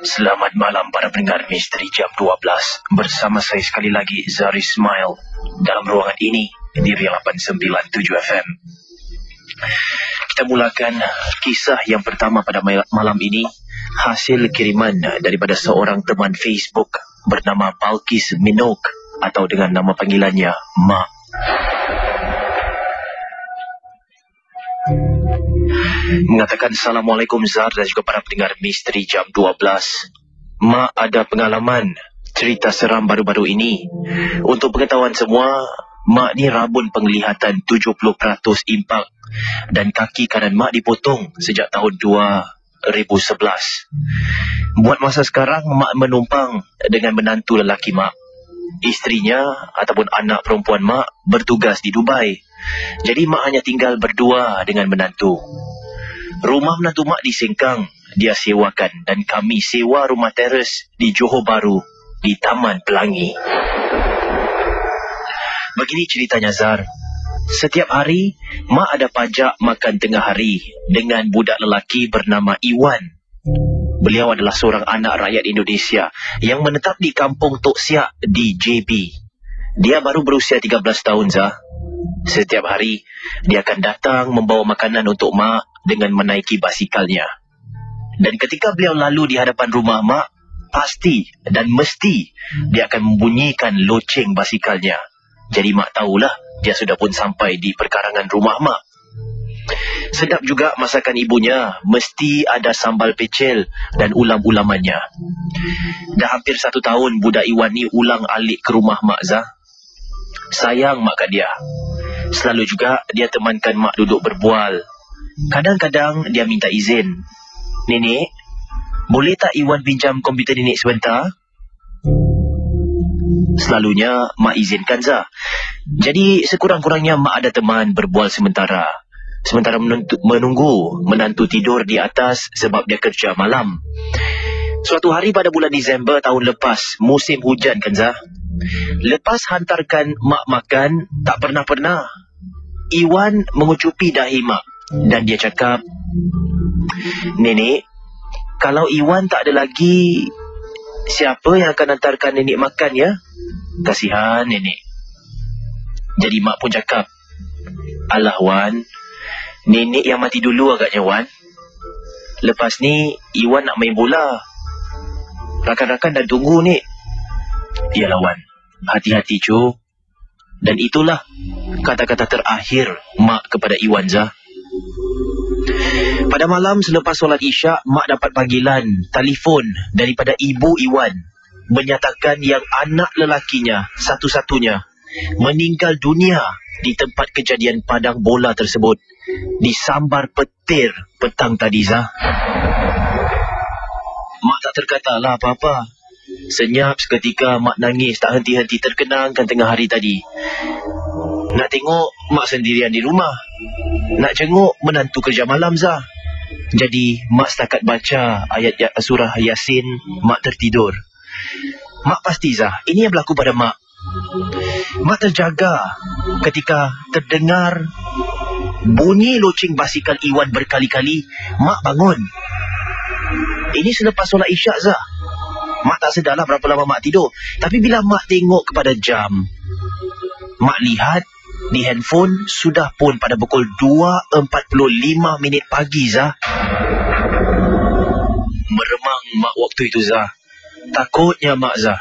Selamat malam para pendengar Misteri Jam 12. Bersama saya sekali lagi, Zari Ismail, dalam ruangan ini di Ria 897 FM. Kita mulakan kisah yang pertama pada malam ini, hasil kiriman daripada seorang teman Facebook bernama Balkis Minok, atau dengan nama panggilannya Mak. Mengatakan, Assalamualaikum Zar dan juga para pendengar Misteri Jam 12. Mak ada pengalaman cerita seram baru-baru ini. Untuk pengetahuan semua, Mak ni rabun penglihatan 70% impak dan kaki kanan Mak dipotong sejak tahun 2011. Buat masa sekarang, Mak menumpang dengan menantu lelaki Mak. Isterinya ataupun anak perempuan Mak bertugas di Dubai. Jadi Mak hanya tinggal berdua dengan menantu. Rumah menantu Mak di Sengkang dia sewakan dan kami sewa rumah teres di Johor Bahru di Taman Pelangi. Begini ceritanya Zar. Setiap hari Mak ada pajak makan tengah hari dengan budak lelaki bernama Iwan. Beliau adalah seorang anak rakyat Indonesia yang menetap di kampung Tok Siak di JB. Dia baru berusia 13 tahun Zar. Setiap hari dia akan datang membawa makanan untuk Mak dengan menaiki basikalnya. Dan ketika beliau lalu di hadapan rumah Mak, pasti dan mesti dia akan membunyikan loceng basikalnya. Jadi Mak tahulah dia sudah pun sampai di perkarangan rumah Mak. Sedap juga masakan ibunya, mesti ada sambal pecel dan ulam-ulamannya. Dah hampir 1 tahun budak Iwan ni ulang alik ke rumah Mak Zah. Sayang Mak kat dia. Selalu juga dia temankan Mak duduk berbual. Kadang-kadang dia minta izin. Nenek, boleh tak Iwan pinjam komputer nenek sebentar? Selalunya Mak izinkan Zah. Jadi sekurang-kurangnya Mak ada teman berbual sementara. Sementara menunggu menantu tidur di atas sebab dia kerja malam. Suatu hari pada bulan Disember tahun lepas, musim hujan kan Zah. Lepas hantarkan Mak makan, tak pernah-pernah Iwan mengucupi dahi Mak dan dia cakap, Nenek, kalau Iwan tak ada lagi, siapa yang akan hantarkan nenek makan ya? Kasihan nenek. Jadi Mak pun cakap, Alah Wan, nenek yang mati dulu agaknya Wan. Lepas ni Iwan nak main bola. Rakan-rakan dah tunggu ni. Yalah Wan, hati-hati cu. Dan itulah kata-kata terakhir Mak kepada Iwan Zah. Pada malam selepas solat Isyak, Mak dapat panggilan telefon daripada ibu Iwan menyatakan yang anak lelakinya satu-satunya meninggal dunia di tempat kejadian padang bola tersebut, disambar petir petang tadi Zah. Mak tak terkatalah apa-apa. Senyap seketika Mak nangis tak henti-henti terkenangkan tengah hari tadi. Nak tengok Mak sendirian di rumah. Nak jenguk menantu kerja malam Zah. Jadi Mak setakat baca ayat surah Yasin, Mak tertidur. Mak pasti Zah, ini yang berlaku pada Mak. Mak terjaga ketika terdengar bunyi loceng basikal Iwan berkali-kali. Mak bangun. Ini selepas solat Isyak Zah. Mak tak sedarlah berapa lama Mak tidur. Tapi bila Mak tengok kepada jam, Mak lihat di handphone sudah pun pada pukul 2.45 pagi Zah. Meremang Mak waktu itu Zah. Takutnya Mak Zah.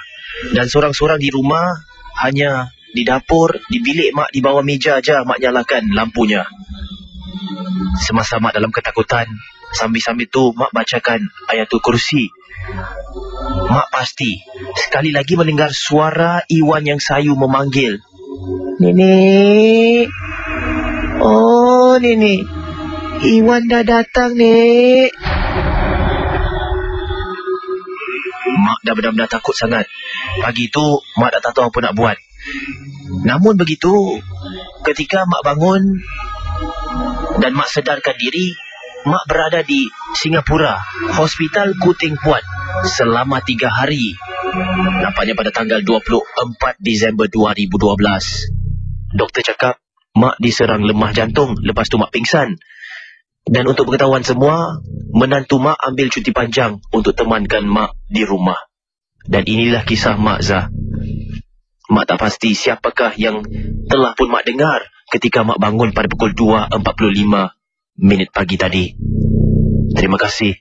Dan sorang-sorang di rumah, hanya di dapur, di bilik Mak, di bawah meja aja Mak nyalakan lampunya. Semasa Mak dalam ketakutan, sambil-sambil tu Mak bacakan Ayatul Kursi. Mak pasti sekali lagi mendengar suara Iwan yang sayu memanggil, Nenek. Oh Nenek, Iwan dah datang Nek. Mak dah benar-benar takut sangat. Pagi itu Mak dah tak tahu apa nak buat. Namun begitu, ketika Mak bangun dan Mak sedarkan diri, Mak berada di Singapura, Hospital Kuting Puat selama 3 hari. Nampaknya pada tanggal 24 Disember 2012. Doktor cakap Mak diserang lemah jantung, lepas tu Mak pingsan. Dan untuk pengetahuan semua, menantu mak ambil cuti panjang untuk temankan mak di rumah. Dan inilah kisah mak Zah. Mak tak pasti siapakah yang telah pun mak dengar ketika mak bangun pada pukul 2.45 minit pagi tadi. Terima kasih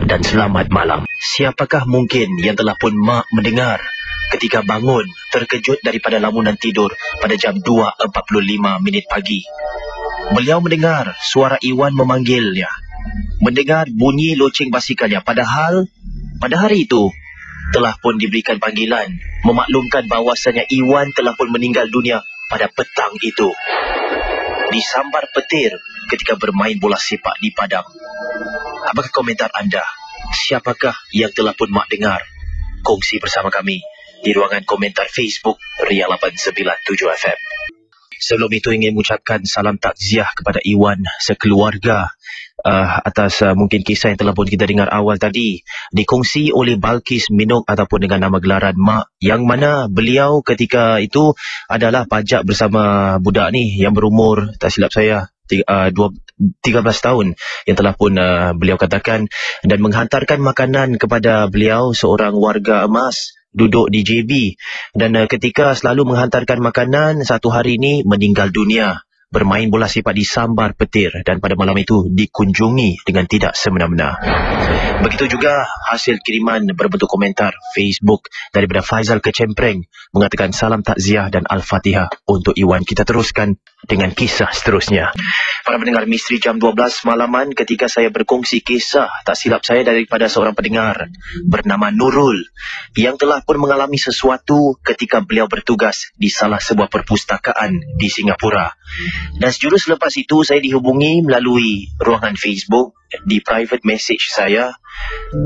dan selamat malam. Siapakah mungkin yang telah pun mak mendengar ketika bangun terkejut daripada lamunan tidur pada jam 2.45 minit pagi? Beliau mendengar suara Iwan memanggilnya, mendengar bunyi loceng basikalnya, padahal pada hari itu telah pun diberikan panggilan memaklumkan bahawasanya Iwan telah pun meninggal dunia pada petang itu, disambar petir ketika bermain bola sepak di padang. Apakah komentar anda? Siapakah yang telah pun mak dengar? Kongsi bersama kami di ruangan komentar Facebook Ria 897 FM. Sebelum itu ingin mengucapkan salam takziah kepada Iwan sekeluarga atas mungkin kisah yang telah pun kita dengar awal tadi dikongsi oleh Balkis Minok ataupun dengan nama gelaran Mak, yang mana beliau ketika itu adalah pajak bersama budak ni yang berumur, tak silap saya, 13 tahun yang telah pun beliau katakan, dan menghantarkan makanan kepada beliau, seorang warga emas duduk di JB, dan ketika selalu menghantarkan makanan, satu hari ini meninggal dunia bermain bola sepak di sambar petir, dan pada malam itu dikunjungi dengan tidak semena-mena. Begitu juga hasil kiriman berbentuk komentar Facebook daripada Faizal Kecempreng mengatakan salam takziah dan Al-Fatihah untuk Iwan. Kita teruskan dengan kisah seterusnya. Para pendengar Misteri Jam 12 malaman, ketika saya berkongsi kisah, tak silap saya, daripada seorang pendengar bernama Nurul yang telah pun mengalami sesuatu ketika beliau bertugas di salah sebuah perpustakaan di Singapura. Dan sejurus selepas itu saya dihubungi melalui ruangan Facebook. Di private message saya,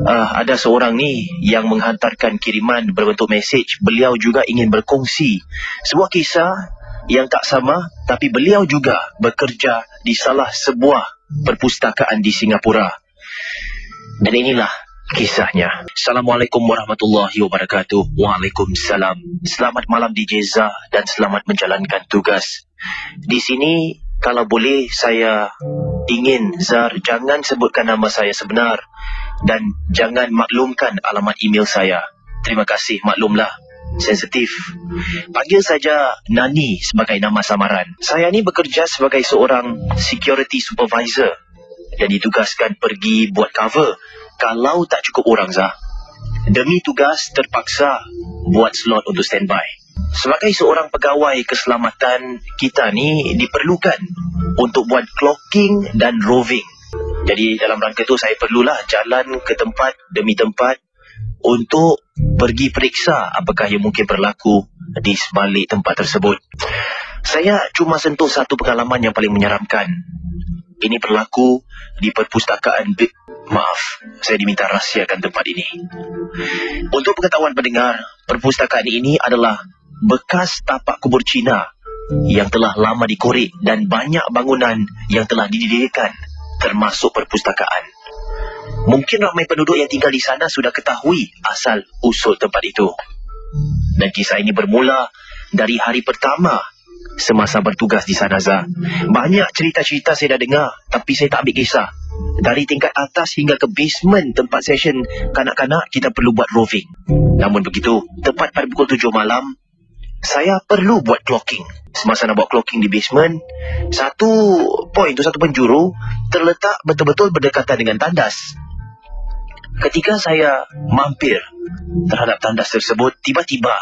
ada seorang ni yang menghantarkan kiriman berbentuk message. Beliau juga ingin berkongsi sebuah kisah yang tak sama, tapi beliau juga bekerja di salah sebuah perpustakaan di Singapura. Dan inilah kisahnya. Assalamualaikum warahmatullahi wabarakatuh. Waalaikumsalam. Selamat malam DJ Zah dan selamat menjalankan tugas. Di sini kalau boleh saya ingin Zar jangan sebutkan nama saya sebenar dan jangan maklumkan alamat email saya. Terima kasih, maklumlah. Sensitif. Panggil saja Nani sebagai nama samaran. Saya ni bekerja sebagai seorang security supervisor dan ditugaskan pergi buat cover kalau tak cukup orang, Zah. Demi tugas terpaksa buat slot untuk standby. Sebagai seorang pegawai keselamatan, kita ni diperlukan untuk buat clocking dan roving. Jadi dalam rangka itu saya perlulah jalan ke tempat demi tempat untuk pergi periksa apakah yang mungkin berlaku di sebalik tempat tersebut. Saya cuma sentuh satu pengalaman yang paling menyeramkan. Ini berlaku di perpustakaan. Maaf, saya diminta rahsiakan tempat ini. Untuk pengetahuan pendengar, perpustakaan ini adalah bekas tapak kubur Cina yang telah lama dikorek dan banyak bangunan yang telah didirikan, termasuk perpustakaan. Mungkin ramai penduduk yang tinggal di sana sudah ketahui asal usul tempat itu. Dan kisah ini bermula dari hari pertama semasa bertugas di sana, Zah. Banyak cerita-cerita saya dah dengar, tapi saya tak ambil kisah. Dari tingkat atas hingga ke basement tempat session kanak-kanak, kita perlu buat roving. Namun begitu, tepat pada pukul 7 malam, saya perlu buat clocking. Semasa nak buat clocking di basement, satu penjuru terletak betul-betul berdekatan dengan tandas. Ketika saya mampir terhadap tandas tersebut, tiba-tiba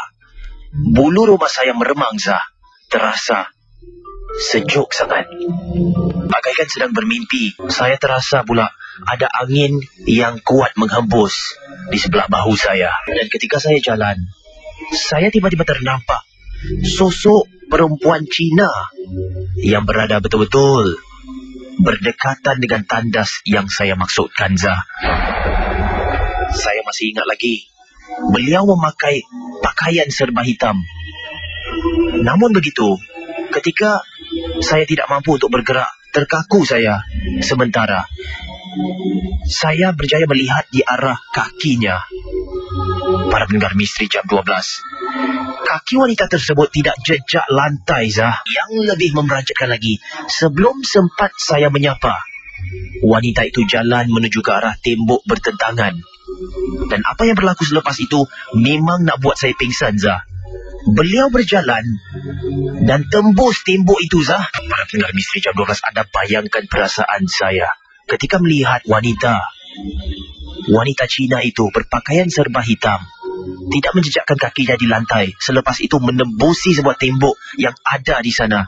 bulu rumah saya meremang, Zah. Terasa sejuk sangat, bagaikan sedang bermimpi. Saya terasa pula ada angin yang kuat menghembus di sebelah bahu saya. Dan ketika saya jalan, saya tiba-tiba ternampak sosok perempuan Cina yang berada betul-betul berdekatan dengan tandas yang saya maksudkan, Zah. Saya masih ingat lagi, beliau memakai pakaian serba hitam. Namun begitu, ketika saya tidak mampu untuk bergerak, terkaku saya sementara. Saya berjaya melihat di arah kakinya. Para pendengar Misteri Jam 12, kaki wanita tersebut tidak jejak lantai, Zah. Yang lebih memeranjatkan lagi, sebelum sempat saya menyapa, Wanita itu jalan menuju ke arah tembok bertentangan. Dan apa yang berlaku selepas itu memang nak buat saya pingsan, Zah. Beliau berjalan dan tembus tembok itu, Zah. Para pendengar Misteri Jam 12, anda bayangkan perasaan saya ketika melihat wanita Cina itu berpakaian serba hitam, tidak menjejakkan kakinya di lantai, selepas itu menembusi sebuah tembok yang ada di sana.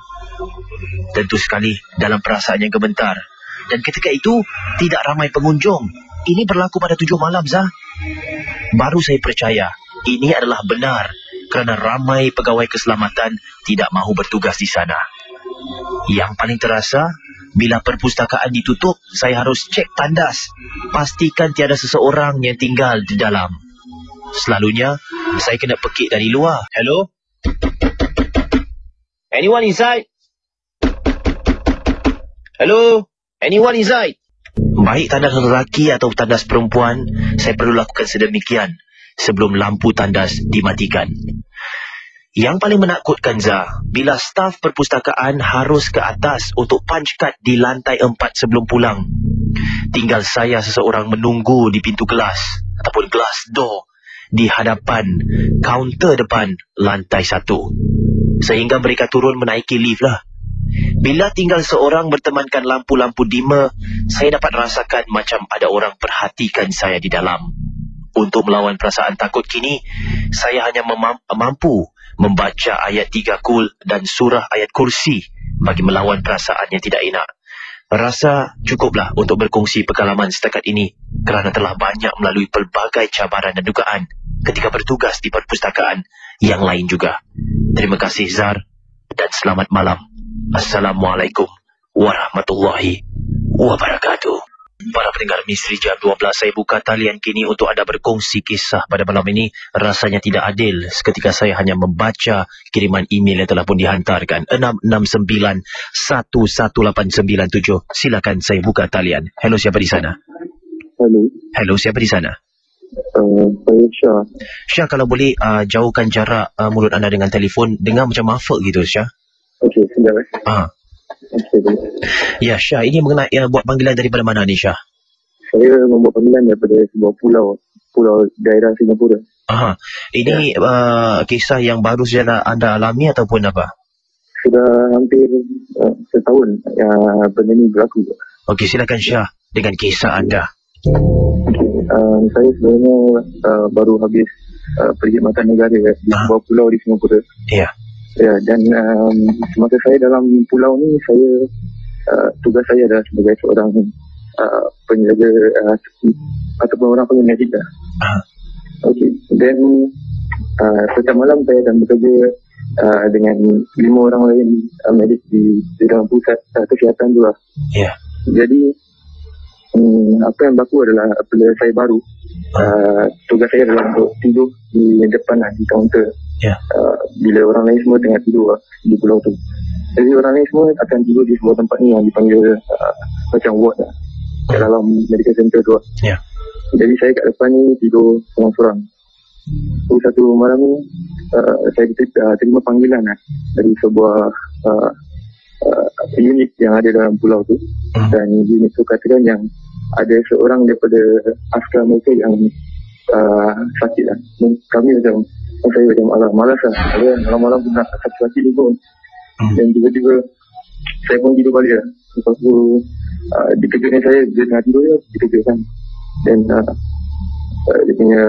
Tentu sekali dalam perasaan yang gemetar. Dan ketika itu tidak ramai pengunjung. Ini berlaku pada 7 malam, Zah. Baru saya percaya ini adalah benar, kerana ramai pegawai keselamatan tidak mahu bertugas di sana. Yang paling terasa, bila perpustakaan ditutup, saya harus cek tandas, pastikan tiada seseorang yang tinggal di dalam. Selalunya saya kena pekik dari luar. Hello? Anyone inside? Hello? Anyone inside? Baik tandas lelaki atau tandas perempuan, saya perlu lakukan sedemikian sebelum lampu tandas dimatikan. Yang paling menakutkan, Zah, bila staf perpustakaan harus ke atas untuk punch card di lantai 4 sebelum pulang. Tinggal saya seseorang menunggu di pintu gelas ataupun glass door di hadapan kaunter depan lantai 1. Sehingga mereka turun menaiki lift lah. Bila tinggal seorang bertemankan lampu-lampu dimmer, saya dapat rasakan macam ada orang perhatikan saya di dalam. Untuk melawan perasaan takut kini, saya hanya mampu membaca ayat 3 Qul dan surah ayat kursi bagi melawan perasaan yang tidak enak. Rasa cukuplah untuk berkongsi pengalaman setakat ini kerana telah banyak melalui pelbagai cabaran dan dugaan ketika bertugas di perpustakaan yang lain juga. Terima kasih, Zar, dan selamat malam. Assalamualaikum warahmatullahi wabarakatuh. Para pendengar Misteri Jam 12, saya buka talian kini untuk anda berkongsi kisah pada malam ini. Rasanya tidak adil seketika saya hanya membaca kiriman email yang telah pun dihantarkan 669-11897. Silakan saya buka talian. Hello, siapa di sana? Hello, siapa di sana? Saya Syah. Syah, kalau boleh jauhkan jarak mulut anda dengan telefon. Dengar macam muffled gitu, Syah. Okey, sekejap. Okay. Ya, Syah, ini mengenai buat panggilan daripada mana ni, Syah? Saya membuat panggilan daripada sebuah pulau daerah Singapura. Ini kisah yang baru saja anda alami ataupun apa? Sudah hampir setahun benda ni berlaku. Okey, silakan Syah dengan kisah anda. Okay. Saya sebenarnya baru habis pergi makan negara di sebuah pulau di Singapura. Ya. Ya, dan semasa saya dalam pulau ni, tugas saya adalah sebagai seorang penjaga ataupun orang pengemis kita. Okey, dan setiap malam saya akan bekerja dengan 5 orang lain medik di dalam pusat kesihatan tu lah. Ya. Jadi apa yang berlaku adalah apabila saya baru, tugas saya adalah untuk tidur di depan di kaunter. Ya. Bila orang lain semua tengah tidur di pulau tu. Jadi orang lain semua akan tidur di sebuah tempat ni yang dipanggil macam ward lah, kat dalam medical center tu lah. Ya. Jadi saya kat depan ni tidur seorang-seorang. Jadi satu malam ni saya terima panggilan dari sebuah unit yang ada dalam pulau tu. Dan unit tu katakan yang ada seorang daripada askar mereka yang sakit lah. Kami macam, saya macam malas lah. Malam-malam pun nak sakit-sakit ni pun. Dan tiba-tiba saya pun tidur balik lah. Lepas tu dikejutkan saya, dia tengah tidur je, dikejutkan. Dan dia punya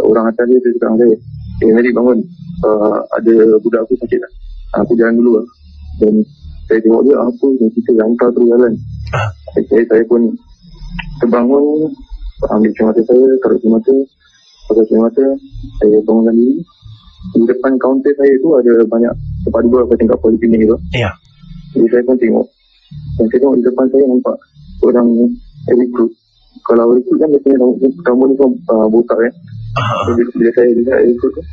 orang atas dia cakap saya, Mary bangun, ada budak aku sakit lah, aku jalan dulu lah. Dan saya tengok dia, apa yang kita hantar terus jalan. Saya pun terbangun, ambil cermata saya, taruh cermata, pakai cermata, saya bangunkan diri. Di depan kaunter saya tu ada banyak tempat duduk apa tingkat poliklinik tu. Ya. Jadi saya pun tengok. Dan saya tengok di depan saya nampak orang rekrut. Kalau rekrut kan biasanya rambut ni kan botak kan. Jadi bila saya lihat rekrut tu,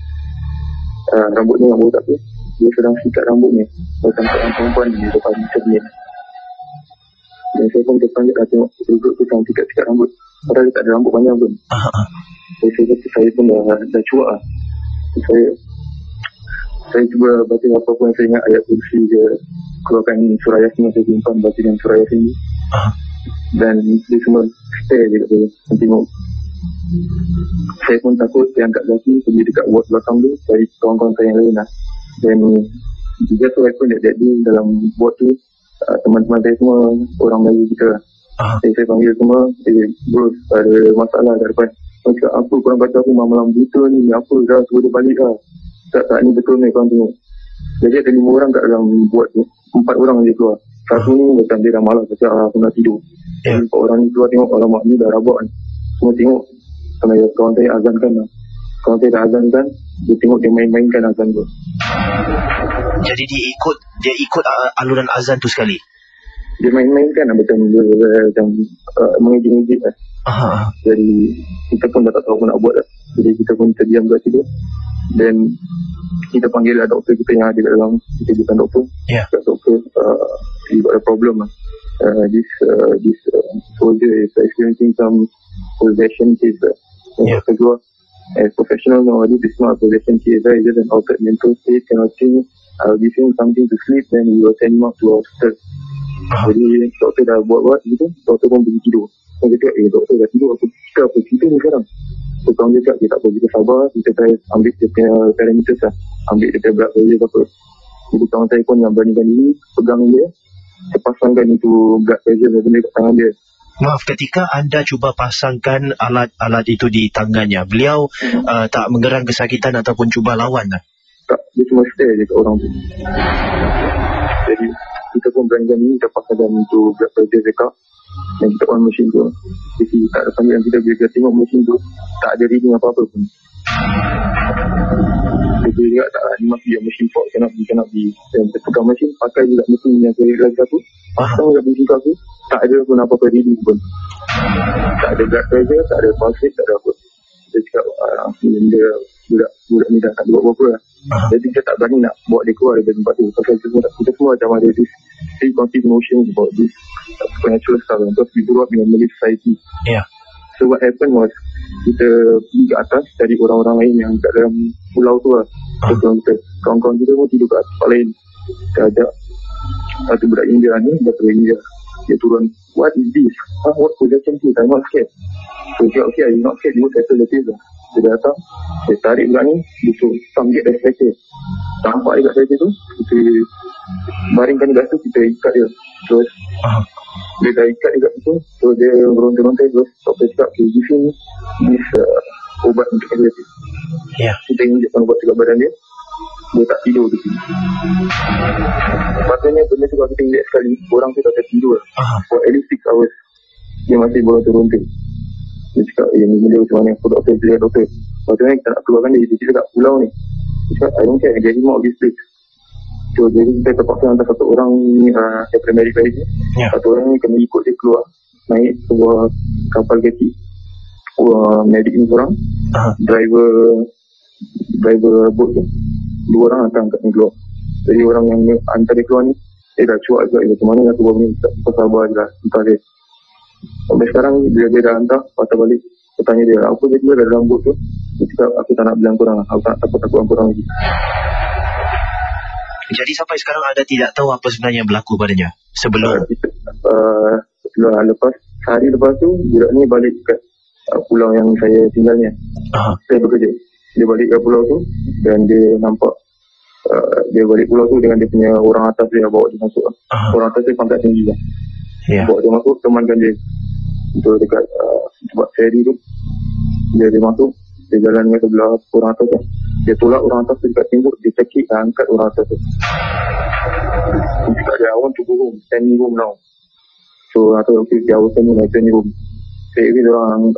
rambut ni yang botak tu, dia sedang sikat rambut ni. Macam seorang perempuan di depan cermin. Dan saya pun depan dia tengok rekrut tu sedang sikat rambut. Padahal dia tak ada rambut panjang pun. Saya pun dah cuak lah. Saya cuba baca apa-apa yang saya ingat, ayat kursi je, keluarkan surah Yasin, saya simpan baca dengan surah Yasin ni. Dan dia semua stare je kat saya, tengok. Saya pun takut, saya angkat kaki pergi dekat ward belakang tu, cari kawan-kawan saya yang lain lah. Dan juga tu happen that day dalam ward tu, teman-teman saya semua orang Melayu kita lah. Saya panggil semua, bro, ada masalah kat depan. Saya cakap, apa korang kata aku malam buta ni, apa dah suruh dia balik lah. Tak ni betul ni korang tengok. Jadi ada 5 orang kat dalam ward tu, 4 orang je keluar. Satu ni macam dia dah malas, cakap aku nak tidur. Jadi 4 orang ni keluar tengok, alamak ni dah rabak ni. Semua tengok, sampai kawan saya azankan lah. Kawan saya dah azankan, dia tengok dia main-mainkan azan tu. Jadi dia ikut aluran azan tu sekali. Dia main-mainkan lah, macam mengejek-ngejek lah. Jadi kita pun dah tak tahu apa nak buat lah. Jadi kita pun terdiam kat situ. Dan kita panggil lah doktor kita yang ada kat dalam. Kita bukan doktor. Doktor, he got a problem lah. This soldier is experiencing some possession case. Doktor keluar, as professional nowadays, it's not a possession case. It's just an altered mental state, cannot think. I'll give him something to sleep, then we will send him up to hospital. Jadi doktor dah buat gitu, doktor pun pergi tidur. Saya cakap, doktor dah tidur, apa cerita ni sekarang? So kawan dia cakap, tak apa, kita sabar, kita try ambil dia punya parameters lah, ambil dia punya blood pressure apa. Jadi kawan saya pun yang beranikan diri, pegang dia, saya pasangkan itu blood pressure benda kat tangan dia. Maaf, ketika anda cuba pasangkan alat itu di tangannya, beliau tak menggerang kesakitan ataupun cuba lawan lah? Tak, dia cuma stare je kat orang tu. Jadi kita pun beranikan diri, kita pasangkan itu blood pressure dekat dan kita on mesin tu. Jadi tak ada panggilan kita, bila kita tengok mesin tu tak ada reading apa-apa pun. Jadi dia tak ada, ni masih mesin fault, cannot be. Dan kita pegang mesin, pakai juga mesin yang saya lagi satu, pasang juga mesin tu, tak ada pun apa-apa reading pun. Tak ada blood pressure, tak ada pulse rate, tak ada apa. Kita cakap dia budak ni dah tak buat apa-apa lah. Jadi kita tak berani nak bawa dia keluar dari tempat tu. Pasal kita semua macam ada this preconceived notions about this supernatural stuff. Because we grew up in a Malay society. So what happened was, kita pergi ke atas cari orang-orang lain yang kat dalam pulau tu lah. Kawan-kawan kita pun tidur kat tempat lain. Kita ajak satu budak India ni, daripada India. Dia turun, what is this? What possession is? I'm not scared. So dia okay, I'm not scared, you settle the case lah. Dia datang, dia tarik budak ni, dia suruh sambil dari stretcher. Tampak dia kat stretcher tu, kita baringkan dia kat tu, kita ikat dia. Terus dia dah ikat dia kat situ, so dia berontai-rontai. Terus doktor cakap, okay, give him this ubat untuk epilepsi. Kita injekkan ubat dekat badan dia, dia tak tidur di sini. Maksudnya benda tu kalau kita injek sekali, orang tu tak tidur for at least 6 hours. Dia masih berontai-rontai. Dia cakap, ni benda macam mana? Aku doktor, dia doktor. Maksudnya kita nak keluarkan dia cakap kat pulau ni. Dia cakap, I don't care, get him out of this place. So jadi kita terpaksa hantar satu orang daripada Amerika ni. Satu orang ni kena ikut dia keluar, naik sebuah kapal kecil. Medik ni seorang, driver boat tu, 2 orang hantar angkat ni keluar. Jadi orang yang hantar dia keluar ni, dia dah cuak juga, macam mana aku buat ni, tak sabar je lah, hantar dia. Sampai sekarang dia dah hantar, patah balik. Saya tanya dia, apa dia dah dalam bot tu? Dia cakap, aku tak nak bilang korang, aku tak nak takut korang lagi. Jadi sampai sekarang anda tidak tahu apa sebenarnya yang berlaku padanya sebelum? Lepas sehari lepas tu, budak ni balik kat pulau yang saya tinggalnya. Saya bekerja. Dia balik ke pulau tu dan dia nampak dia balik pulau tu dengan dia punya orang atas dia bawa dia masuk. Orang atas dia pangkat tinggi lah. Bawa dia masuk, temankan dia. Itu dekat tempat ferry tu. Dia masuk, dia jalan ke sebelah orang atas tu. Dia tolak orang atas tu dekat tembok, dia cekik dan angkat orang atas tu. Dia cakap dia, I want to go home, send me home now. So, atau okay, dia send me home. Saya dia orang,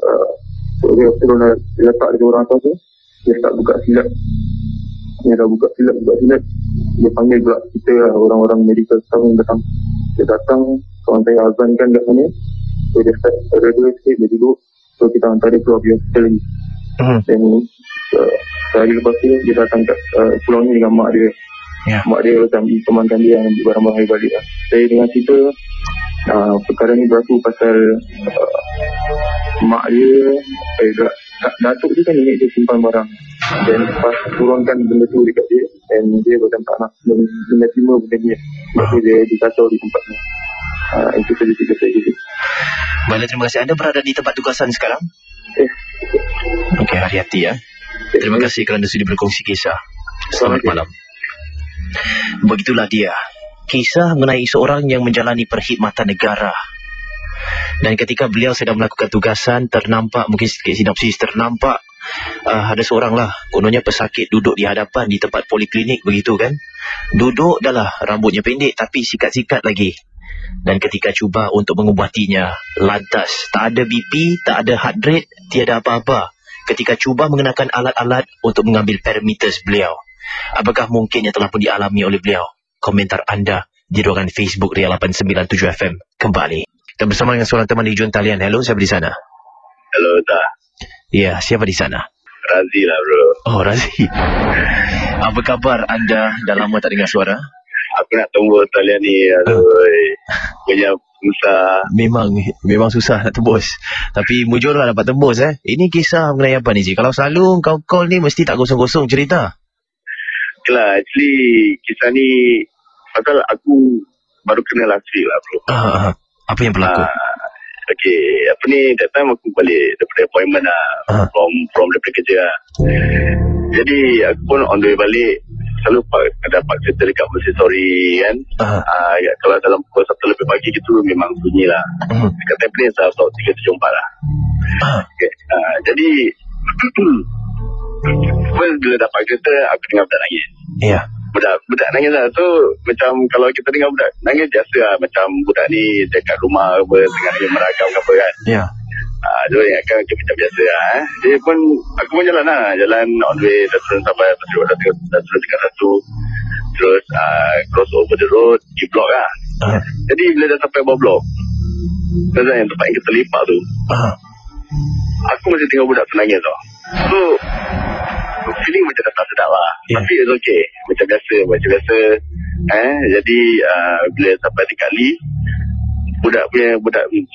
dia letak dia orang atas tu, dia start buka silat. Dia dah buka silat. Dia panggil pula kita lah, orang-orang medical staff yang datang. Dia datang, kawan saya azankan kat sana. So, dia start redor sikit, dia duduk. So, kita hantar dia keluar pergi hospital ni. Dan sehari lepas tu, dia datang kat pulau ni dengan mak dia. Mak dia macam temankan dia yang ambil barang-barang dia balik lah. Saya dengan cerita, perkara ni berlaku pasal mak dia, datuk dia kan nenek dia simpan barang. Dan pas turunkan benda tu dekat dia, dan dia macam tak nak menerima benda ni. Lepas tu dia dikacau di tempat ni. Itu saja tugas saya. Baiklah, terima kasih. Anda berada di tempat tugasan sekarang? Okey, hati-hati ya. Terima kasih kerana sudah berkongsi kisah. Selamat malam. Begitulah dia, kisah mengenai seorang yang menjalani perkhidmatan negara. Dan ketika beliau sedang melakukan tugasan, ternampak, mungkin sedikit sinopsis, ternampak ada seorang lah, kononnya pesakit duduk di hadapan di tempat poliklinik begitu kan. Duduk dah lah, rambutnya pendek tapi sikat-sikat lagi. Dan ketika cuba untuk mengubatinya, lantas tak ada BP, tak ada heart rate, tiada apa-apa. Ketika cuba mengenakan alat-alat untuk mengambil parameters beliau, apakah mungkin yang telah pun dialami oleh beliau? Komentar anda di ruangan Facebook Ria 897 FM kembali. Dan bersama dengan seorang teman di hujung talian. Hello, siapa di sana? Hello, tak. Ya, siapa di sana? Razi lah, bro. Oh, Razi. Apa khabar anda? Dah lama tak dengar suara? Aku nak tunggu talian ni. Aduh, punya susah. Memang susah nak tembus. Tapi mujur lah dapat tembus Ini kisah mengenai apa ni, Cik? Kalau selalu kau call ni mesti tak kosong-kosong cerita. Itulah, actually kisah ni pasal aku baru kenal last week lah, bro. Apa yang berlaku? Okay, apa ni, that time aku balik daripada appointment lah, from daripada kerja lah. Jadi aku pun on the way balik, selalu dapat cerita dekat Mercy Story kan. Kalau dalam pukul 1 lebih pagi gitu memang sunyi lah. Dekat Tampines lah, 374 lah. Okay. Jadi bila dapat kereta, aku dengar budak nangis. Ya. Budak nangis lah. So macam kalau kita dengar budak nangis biasa lah. Macam budak ni dekat rumah apa, tengah dia merakam apa kan. Ya. Dia ingatkan macam biasa lah. Jadi pun aku pun jalan lah. Jalan on the way, dah turun sampai dah turun dekat satu. Terus cross over the road, di blok lah. Jadi bila dah sampai bawah blok, yang tempat yang kita lepak tu, aku masih tengok budak tu nangis tau. So feeling macam dah tak sedap lah. Tapi it's okay, macam biasa. Jadi bila sampai dekat lift,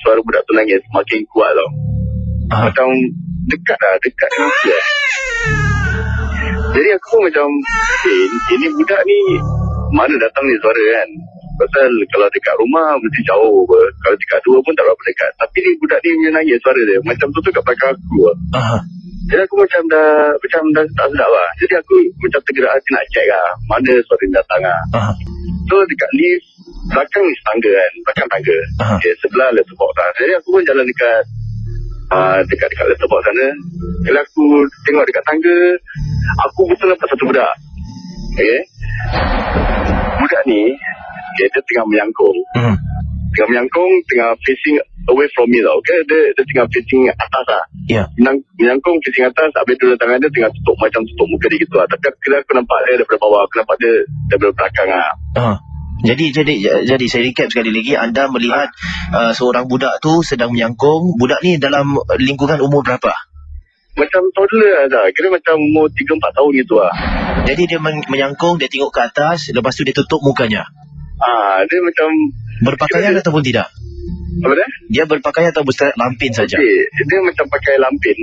suara budak tu nangis makin kuat tau. Macam dekat dengan aku lah. Jadi aku pun macam, ini budak ni mana datang ni suara kan. Pasal kalau dekat rumah mesti jauh apa. Kalau dekat dua pun tak berapa dekat. Tapi ni budak ni punya nangis suara dia macam tu kat belakang aku lah. Jadi aku macam dah tak sedap lah. Jadi aku macam tergerak hati nak check lah mana suara ni datang lah. So dekat lift, belakang ni tangga kan, belakang tangga. Okay, sebelah letterbox lah. Jadi aku pun jalan dekat letterbox sana. Bila aku tengok dekat tangga, aku betul nampak satu budak. Okay. Budak ni, dia tengah menyangkung. Tengah facing away from me tau. Okay, dia tengah facing atas lah. Menyangkung facing atas, habis dua tangan dia tengah tutup muka dia gitu lah. Tapi aku nampak dia daripada bawah, aku nampak dia daripada belakang lah. Jadi saya recap sekali lagi. Anda melihat seorang budak tu sedang menyangkung. Budak ni dalam lingkungan umur berapa? Macam toddler lah. Kira macam umur 3-4 tahun gitu lah. Jadi dia menyangkung, dia tengok ke atas, lepas tu dia tutup mukanya. Dia macam berpakaian ataupun tidak? Apa dia? Dia berpakaian atau berserat lampin saja? Okay. Dia macam pakai lampin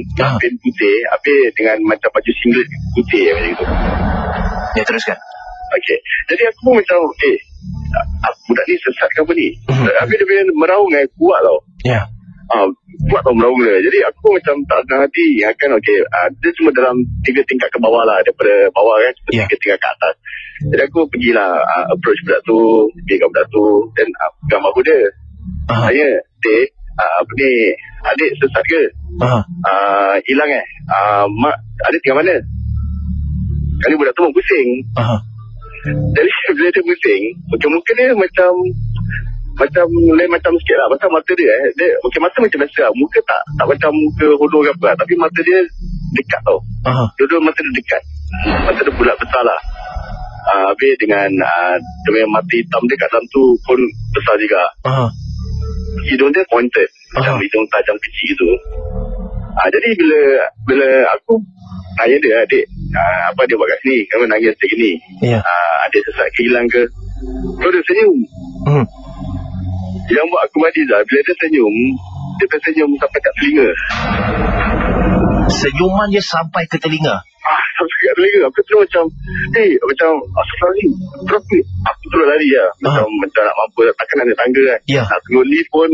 putih, habis dengan macam baju singlet putih macam itu. Ya, teruskan. Okay. Jadi aku pun macam, budak ni sesat ke apa ni? Habis dia punya meraung kuat tau. Ya. Kuat tau meraung dia. Jadi aku pun macam tak senang hati. Kan dia cuma dalam 3 tingkat ke bawah lah. Daripada bawah kan, 3 tingkat ke atas. Jadi aku pergilah approach budak tu, pergi kat budak tu, dan pegang bahu dia. Tanya, Dek, apa ni, adik sesat ke? Hilang mak, adik tinggal mana? Kali budak tu pun pusing. Jadi bila dia pusing, muka dia macam lain macam sikit lah. Pasal mata dia mata macam biasa lah. Muka tak macam muka hodoh ke apa lah. Tapi mata dia dekat tau. Dua-dua mata dia dekat. Mata dia bulat besar lah. Habis dengan dia punya mata hitam dia kat dalam tu pun besar juga. Hidung dia pointed, macam hidung tajam kecil tu. Jadi bila aku tanya dia, adik, apa dia buat kat sini? Kenapa nangis macam ni? Adik sesat ke, hilang ke? So dia senyum. Yang buat aku badis lah, bila dia tersenyum sampai kat telinga. Senyuman dia sampai ke telinga? Sampai kat telinga. Aku terus macam, macam Astagfirullahaladzim. Terus aku terus lari lah. Macam nak mampu, takkan nak naik tangga kan. Nak tunggu lift pun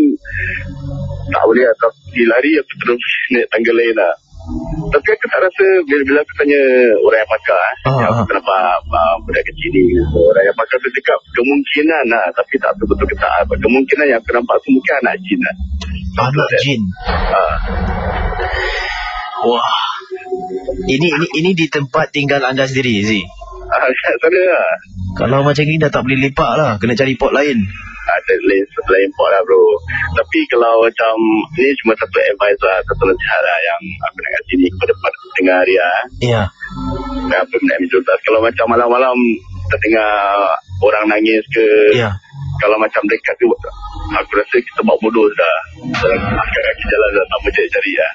tak boleh lah. Tapi lari aku terus naik tangga lain lah. Tapi aku tak rasa bila aku tanya orang yang pakar aku nampak budak kecil ni, orang yang pakar tu cakap kemungkinan lah, tapi tak betul-betul ke tak. Kemungkinan yang aku nampak tu mungkin anak jin lah. Anak jin. Wah. Ini di tempat tinggal anda sendiri, Zee? Kat sana lah. Kalau macam ni dah tak boleh lepak lah, kena cari pot lain. Ada lain pot lah bro. Tapi kalau macam ni cuma satu advice lah, satu nasihat lah yang aku nak kasih ni kepada pendengar Ria. Ya. Apa nak ambil contoh, kalau macam malam-malam terdengar orang nangis ke, kalau macam dekat tu, aku rasa kita buat bodoh dah. Angkat kaki jalan dah, tak boleh cari lah.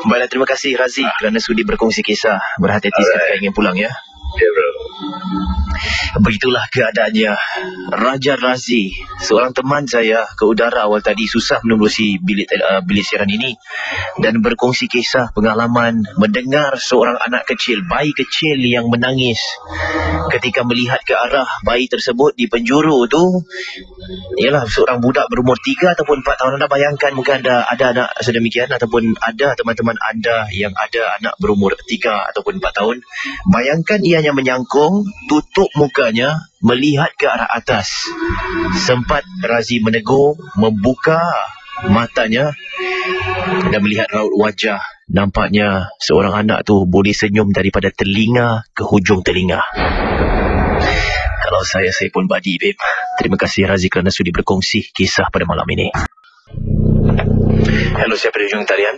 Baiklah, terima kasih Razi kerana sudi berkongsi kisah. Berhati-hati ketika ingin pulang ya. Ya bro. Begitulah keadaannya Raja Razi, seorang teman saya ke udara awal tadi, susah menembusi bilik siaran ini dan berkongsi kisah pengalaman mendengar seorang anak kecil, bayi kecil yang menangis ketika melihat ke arah bayi tersebut di penjuru tu. Ialah seorang budak berumur 3 ataupun 4 tahun. Anda bayangkan, mungkin ada anak sedemikian ataupun ada teman-teman anda yang ada anak berumur 3 ataupun 4 tahun. Bayangkan ianya menyangkung, tutup mukanya, melihat ke arah atas. Sempat Razi menegur, membuka matanya dan melihat raut wajah. Nampaknya seorang anak tu boleh senyum daripada telinga ke hujung telinga. Kalau saya pun badi, babe. Terima kasih Razi kerana sudi berkongsi kisah pada malam ini. Hello, siapa di ujung talian?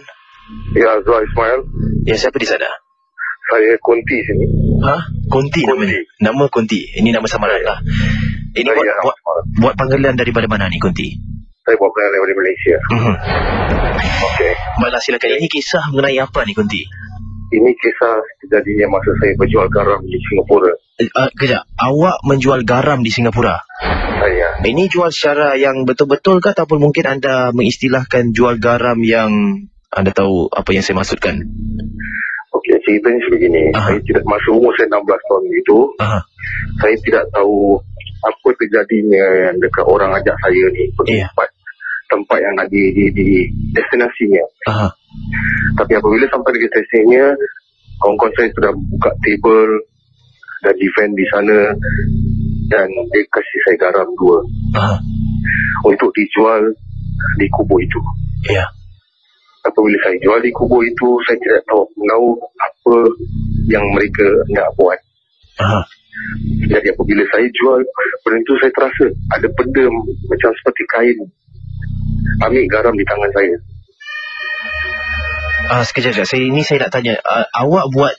Ya, Azwar Ismail. Ya, siapa di sana? Saya Kunti sini. Kunti namanya? Nama Kunti. Ini nama samaran lah. Ini buat panggilan daripada mana ni, Kunti? Saya buat panggilan daripada Malaysia. Okey. Baiklah, silakan. Ini kisah mengenai apa ni, Kunti? Ini kisah kejadian masa saya berjual garam di Singapura. Kejap. Awak menjual garam di Singapura? Saya. Ini jual secara yang betul-betul ke ataupun mungkin anda mengistilahkan jual garam yang anda tahu apa yang saya maksudkan? Okey, ceritanya sebegini. Saya tidak, masa umur saya 16 tahun itu, saya tidak tahu apa terjadinya yang dekat orang ajak saya ni pergi tempat yang nak di destinasinya. Tapi apabila sampai di destinasinya, kawan-kawan saya sudah buka table dan event di sana dan dia kasih saya garam 2 untuk dijual di kubur itu. Ya. Apabila saya jual di kubur itu, saya tidak tahu apa yang mereka nak buat. Jadi apabila saya jual, benda itu saya terasa ada benda macam seperti kain ambil garam di tangan saya. Sekejap. Saya nak tanya, awak buat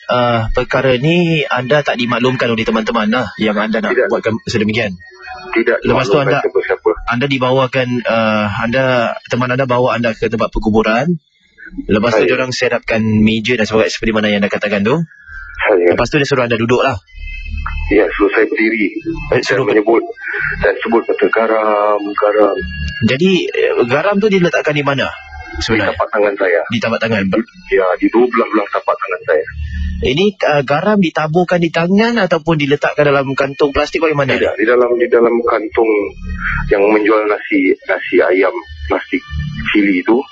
perkara ni anda tak dimaklumkan oleh teman-teman lah yang anda nak buatkan sedemikian? Tidak. Lepas tu anda dibawakan, teman anda bawa anda ke tempat perkuburan. Lepas tu diorang set upkan meja dan sebagainya seperti mana yang anda katakan tu. Lepas tu dia suruh anda duduk lah. Ya, suruh saya berdiri. Suruh menyebut dan sebut kata garam. Jadi garam tu diletakkan di mana sebenarnya? Di tapak tangan saya. Di tapak tangan? Ya, di 2 belah tapak tangan saya. Ini garam ditaburkan di tangan ataupun diletakkan dalam kantung plastik bagaimana? Tidak, di dalam kantung yang menjual nasi ayam plastik cili itu.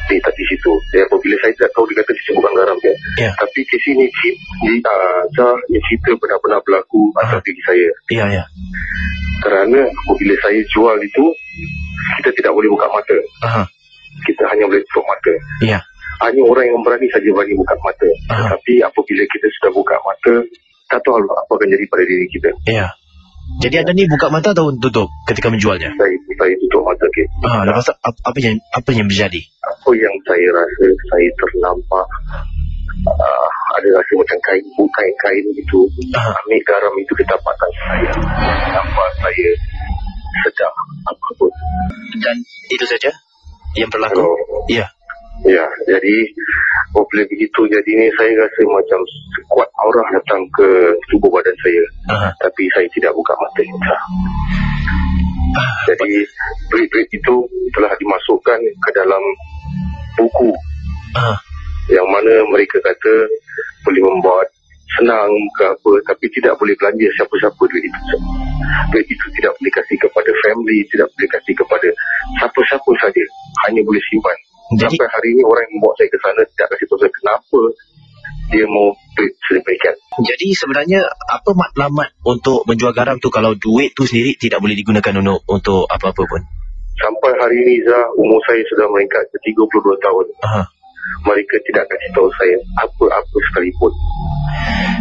Letak di situ. Apabila saya tidak tahu dia kata disebutkan garam dia. Tapi kes ini dia cerita benar-benar berlaku atas diri saya. Ya. Kerana apabila saya jual itu, kita tidak boleh buka mata. Kita hanya boleh tutup mata. Ya. Hanya orang yang berani saja berani buka mata. Tapi apabila kita sudah buka mata, tak tahu apa akan jadi pada diri kita. Ya. Jadi anda ni buka mata atau tutup ketika menjualnya? Saya tutup mata. Lepas apa yang terjadi? Apa yang saya rasa, saya ternampak ada rasa macam kain gitu. Ambil garam itu di tapak tangan saya. Nampak saya sedar apa pun. Dan itu saja yang berlaku? Ya. Ya, jadi apabila begitu jadi ni saya rasa macam sekuat aurah datang ke tubuh badan saya. Tapi saya tidak buka mata. Jadi berit-berit itu telah dimasukkan ke dalam buku. yang mana mereka kata boleh membuat senang ke apa, tapi tidak boleh belanja siapa-siapa duit itu. Duit itu tidak boleh kasih kepada family, tidak boleh kasih kepada siapa-siapa saja, hanya boleh simpan. Sampai hari ini orang yang membawa saya ke sana tidak kasih tahu saya kenapa dia mau duit sedemikian. Jadi sebenarnya apa matlamat untuk menjual garam tu kalau duit tu sendiri tidak boleh digunakan untuk apa-apa pun? Sampai hari ini Zah, umur saya sudah meningkat ke 32 tahun. Mereka tidak kasih tahu saya apa-apa sekalipun.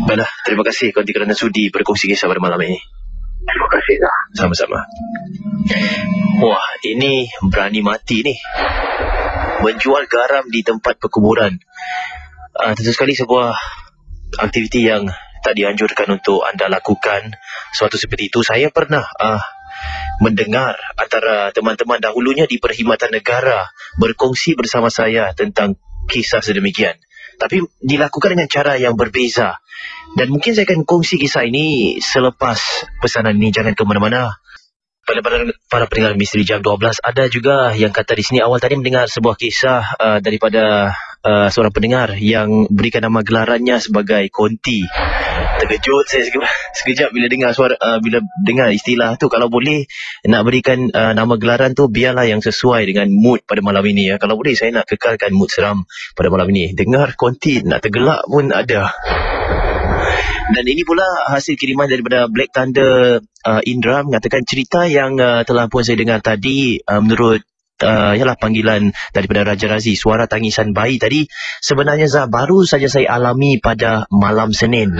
Baiklah, terima kasih kerana sudi berkongsi kisah pada malam ini. Terima kasih Zah. Sama-sama. Wah, ini berani mati ni. Menjual garam di tempat perkuburan. Tentu sekali sebuah aktiviti yang tak dianjurkan untuk anda lakukan. Suatu seperti itu saya pernah mendengar antara teman-teman dahulunya di Perkhidmatan Negara berkongsi bersama saya tentang kisah sedemikian. Tapi dilakukan dengan cara yang berbeza. Dan mungkin saya akan kongsi kisah ini selepas pesanan ini. Jangan ke mana-mana. Para pendengar Misteri Jam 12, ada juga yang kata di sini awal tadi mendengar sebuah kisah daripada seorang pendengar yang berikan nama gelarannya sebagai Konti. Terkejut saya sekejap bila dengar bila dengar istilah tu. Kalau boleh nak berikan nama gelaran tu, biarlah yang sesuai dengan mood pada malam ini ya. Kalau boleh saya nak kekalkan mood seram pada malam ini. Dengar Konti nak tergelak pun ada. Dan ini pula hasil kiriman daripada Black Thunder Indra, mengatakan cerita yang telah pun saya dengar tadi, menurut ialah panggilan daripada Raja Razi, suara tangisan bayi tadi sebenarnya Zah baru saja saya alami pada malam Senin.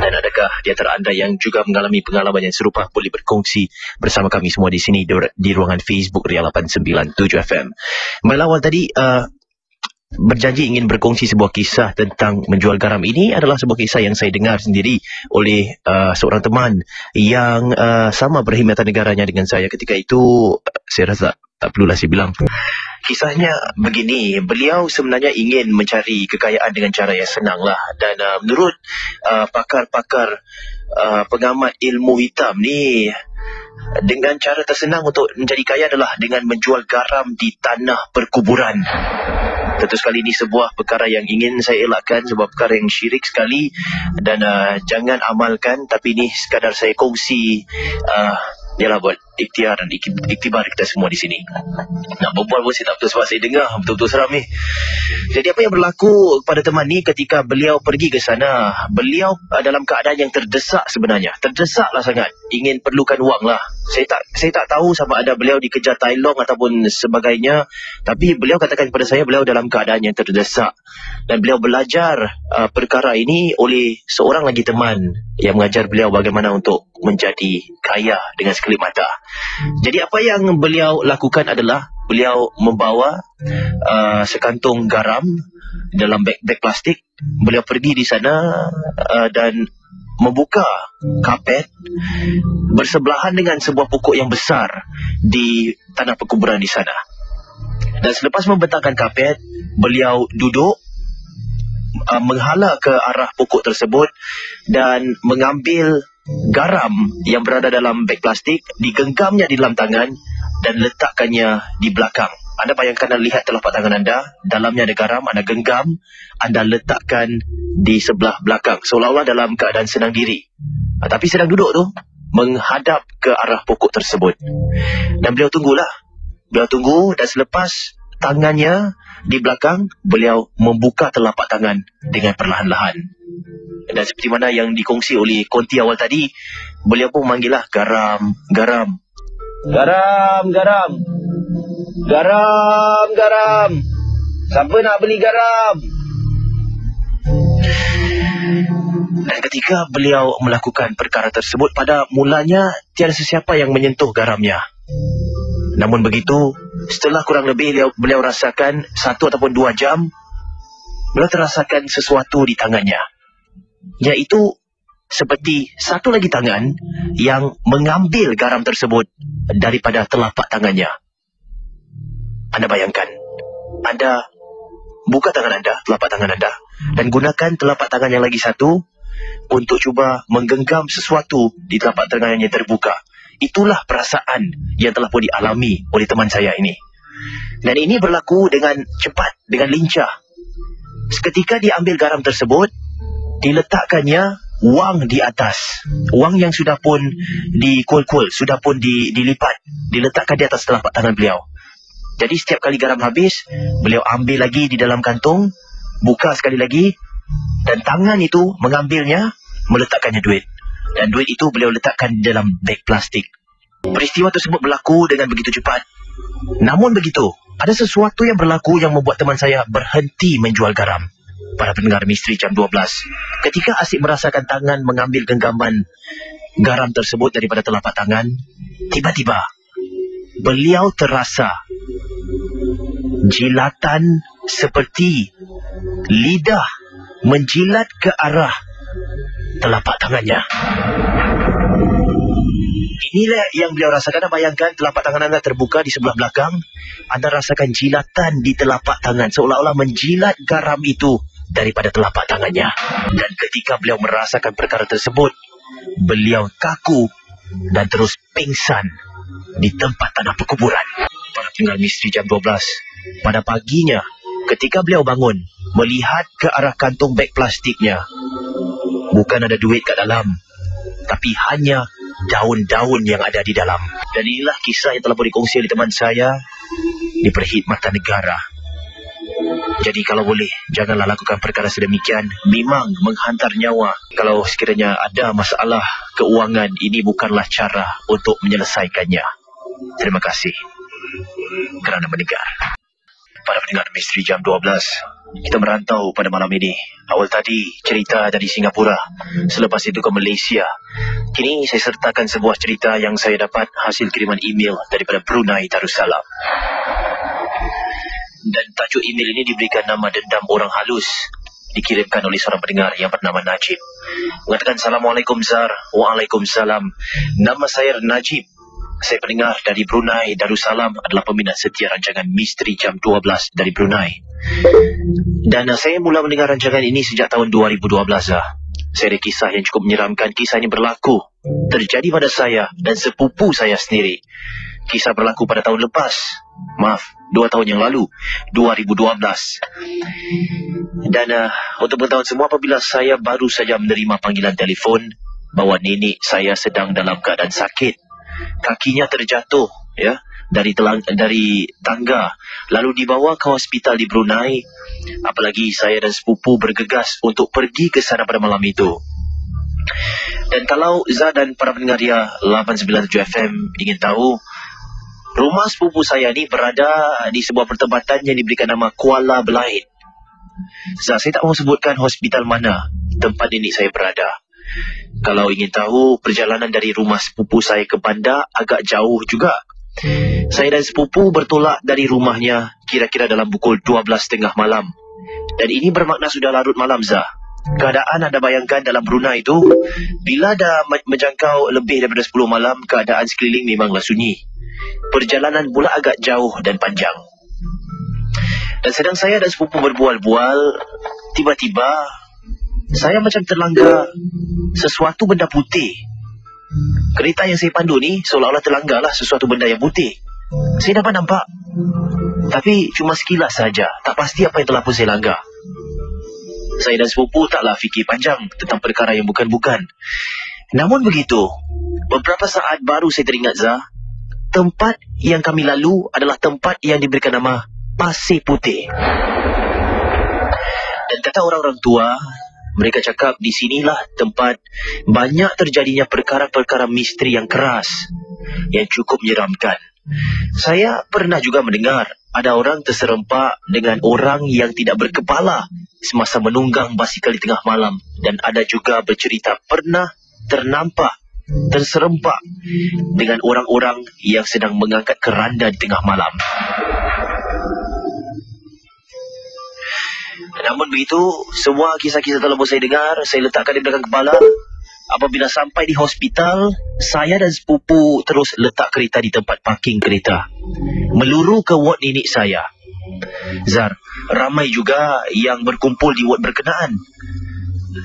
Dan adakah di antara anda yang juga mengalami pengalaman yang serupa, boleh berkongsi bersama kami semua di sini di ruangan Facebook Ria 897 FM. Malam awal tadi berjanji ingin berkongsi sebuah kisah tentang menjual garam. Ini adalah sebuah kisah yang saya dengar sendiri oleh seorang teman yang sama perkhidmatan negaranya dengan saya ketika itu. Saya rasa tak perlulah saya bilang. Kisahnya begini, beliau sebenarnya ingin mencari kekayaan dengan cara yang senang lah. Dan menurut pakar-pakar pengamat ilmu hitam ni, dengan cara tersenang untuk menjadi kaya adalah dengan menjual garam di tanah perkuburan. Tentu sekali ini sebuah perkara yang ingin saya elakkan, sebuah perkara yang syirik sekali dan jangan amalkan. Tapi ini sekadar saya kongsi ialah buat ikhtiar dan iktibar kita semua di sini. Nak berbual pun saya tak betul sebab saya dengar betul-betul seram ni. Jadi apa yang berlaku kepada teman ni ketika beliau pergi ke sana, beliau dalam keadaan yang terdesak sebenarnya. Terdesaklah sangat, ingin perlukan wang lah. Saya tak tahu sama ada beliau dikejar Tai Long ataupun sebagainya, tapi beliau katakan kepada saya beliau dalam keadaan yang terdesak. Dan beliau belajar perkara ini oleh seorang lagi teman yang mengajar beliau bagaimana untuk menjadi kaya dengan sekelip mata. Jadi apa yang beliau lakukan adalah beliau membawa sekantung garam dalam beg plastik. Beliau pergi di sana dan membuka kapet bersebelahan dengan sebuah pokok yang besar di tanah perkuburan di sana. Dan selepas membentangkan kapet, beliau duduk menghala ke arah pokok tersebut dan mengambil garam yang berada dalam beg plastik, digenggamnya di dalam tangan dan letakkannya di belakang. Anda bayangkan dan lihat telapak tangan anda, dalamnya ada garam, anda genggam, anda letakkan di sebelah belakang, seolah-olah dalam keadaan senang diri. Tapi sedang duduk tu, menghadap ke arah pokok tersebut. Dan beliau tunggulah. Beliau tunggu dan selepas tangannya di belakang, beliau membuka telapak tangan dengan perlahan-lahan. Dan seperti mana yang dikongsi oleh Konti awal tadi, beliau pun memanggillah garam, garam. Garam, garam. Garam, garam. Siapa nak beli garam? Dan ketika beliau melakukan perkara tersebut, pada mulanya tiada sesiapa yang menyentuh garamnya. Namun begitu, setelah kurang lebih beliau rasakan 1 ataupun 2 jam, beliau terasakan sesuatu di tangannya, iaitu seperti satu lagi tangan yang mengambil garam tersebut daripada telapak tangannya. Anda bayangkan, anda buka tangan anda, telapak tangan anda, dan gunakan telapak tangan yang lagi satu untuk cuba menggenggam sesuatu di telapak tangan yang terbuka. Itulah perasaan yang telah pun dialami oleh teman saya ini. Dan ini berlaku dengan cepat, dengan lincah. Seketika dia ambil garam tersebut, diletakkannya wang di atas. Wang yang sudah pun dikual-kual, sudah pun dilipat, diletakkan di atas telapak tangan beliau. Jadi setiap kali garam habis, beliau ambil lagi di dalam kantung, buka sekali lagi, dan tangan itu mengambilnya, meletakkannya duit. Dan duit itu beliau letakkan di dalam beg plastik. Peristiwa tersebut berlaku dengan begitu cepat. Namun begitu, ada sesuatu yang berlaku yang membuat teman saya berhenti menjual garam. Para pendengar Misteri Jam 12, ketika asyik merasakan tangan mengambil genggaman garam tersebut daripada telapak tangan, tiba-tiba beliau terasa jilatan seperti lidah menjilat ke arah telapak tangannya. Inilah yang beliau rasakan. Bayangkan telapak tangan anda terbuka di sebelah belakang. Anda rasakan jilatan di telapak tangan, seolah-olah menjilat garam itu daripada telapak tangannya. Dan ketika beliau merasakan perkara tersebut, beliau kaku dan terus pingsan di tempat tanah perkuburan. Para pendengar Misteri Jam 12, pada paginya ketika beliau bangun, melihat ke arah kantung beg plastiknya, bukan ada duit kat dalam, tapi hanya daun-daun yang ada di dalam. Dan inilah kisah yang telah dikongsi oleh teman saya di Perkhidmatan Negara. Jadi kalau boleh, janganlah lakukan perkara sedemikian. Memang menghantar nyawa. Kalau sekiranya ada masalah keuangan, ini bukanlah cara untuk menyelesaikannya. Terima kasih kerana mendengar. Para pendengar Misteri Jam 12, kita merantau pada malam ini. Awal tadi cerita dari Singapura, selepas itu ke Malaysia. Kini saya sertakan sebuah cerita yang saya dapat hasil kiriman email daripada Brunei Darussalam. Dan tajuk email ini diberikan nama Dendam Orang Halus. Dikirimkan oleh seorang pendengar yang bernama Najib. Mengatakan, Assalamualaikum Zar. Waalaikumsalam. Nama saya Najib. Saya pendengar dari Brunei Darussalam, adalah peminat setia rancangan Misteri Jam 12 dari Brunei. Dan saya mula mendengar rancangan ini sejak tahun 2012. Saya ada kisah yang cukup menyeramkan. Kisah ini berlaku, terjadi pada saya dan sepupu saya sendiri. Kisah berlaku pada tahun lepas. Maaf, 2 tahun yang lalu, 2012. Dan untuk pengetahuan semua, apabila saya baru saja menerima panggilan telefon bahawa nenek saya sedang dalam keadaan sakit. Kakinya terjatuh dari tangga, lalu dibawa ke hospital di Brunei. Apalagi saya dan sepupu bergegas untuk pergi ke sana pada malam itu. Dan kalau Zah dan para pendengar 897 FM ingin tahu, rumah sepupu saya ni berada di sebuah pertempatan yang diberikan nama Kuala Belait. Zah, saya tak mahu sebutkan hospital mana tempat nenek saya berada. Kalau ingin tahu, perjalanan dari rumah sepupu saya ke bandar agak jauh juga. Saya dan sepupu bertolak dari rumahnya kira-kira dalam pukul 12.30 malam. Dan ini bermakna sudah larut malam, Zah. Keadaan anda bayangkan dalam Brunei itu, bila dah menjangkau lebih daripada 10 malam, keadaan sekeliling memanglah sunyi. Perjalanan pula agak jauh dan panjang. Dan sedang saya dan sepupu berbual-bual, tiba-tiba saya macam terlanggar sesuatu benda putih. Kereta yang saya pandu ni seolah-olah terlanggarlah sesuatu benda yang putih. Saya dapat nampak, tapi cuma sekilas saja. Tak pasti apa yang telah pun saya langgar. Saya dan sepupu taklah fikir panjang tentang perkara yang bukan-bukan. Namun begitu, beberapa saat baru saya teringat, Zah, tempat yang kami lalu adalah tempat yang diberikan nama Pasir Putih. Dan kata orang-orang tua, mereka cakap di sinilah tempat banyak terjadinya perkara-perkara misteri yang keras, yang cukup menyeramkan. Saya pernah juga mendengar ada orang terserempak dengan orang yang tidak berkepala semasa menunggang basikal di tengah malam. Dan ada juga bercerita pernah ternampak terserempak dengan orang-orang yang sedang mengangkat keranda di tengah malam. Namun begitu, semua kisah-kisah telah saya dengar, saya letakkan di belakang kepala. Apabila sampai di hospital, saya dan sepupu terus letak kereta di tempat parking kereta, meluru ke ward nenek saya. Zar, ramai juga yang berkumpul di ward berkenaan.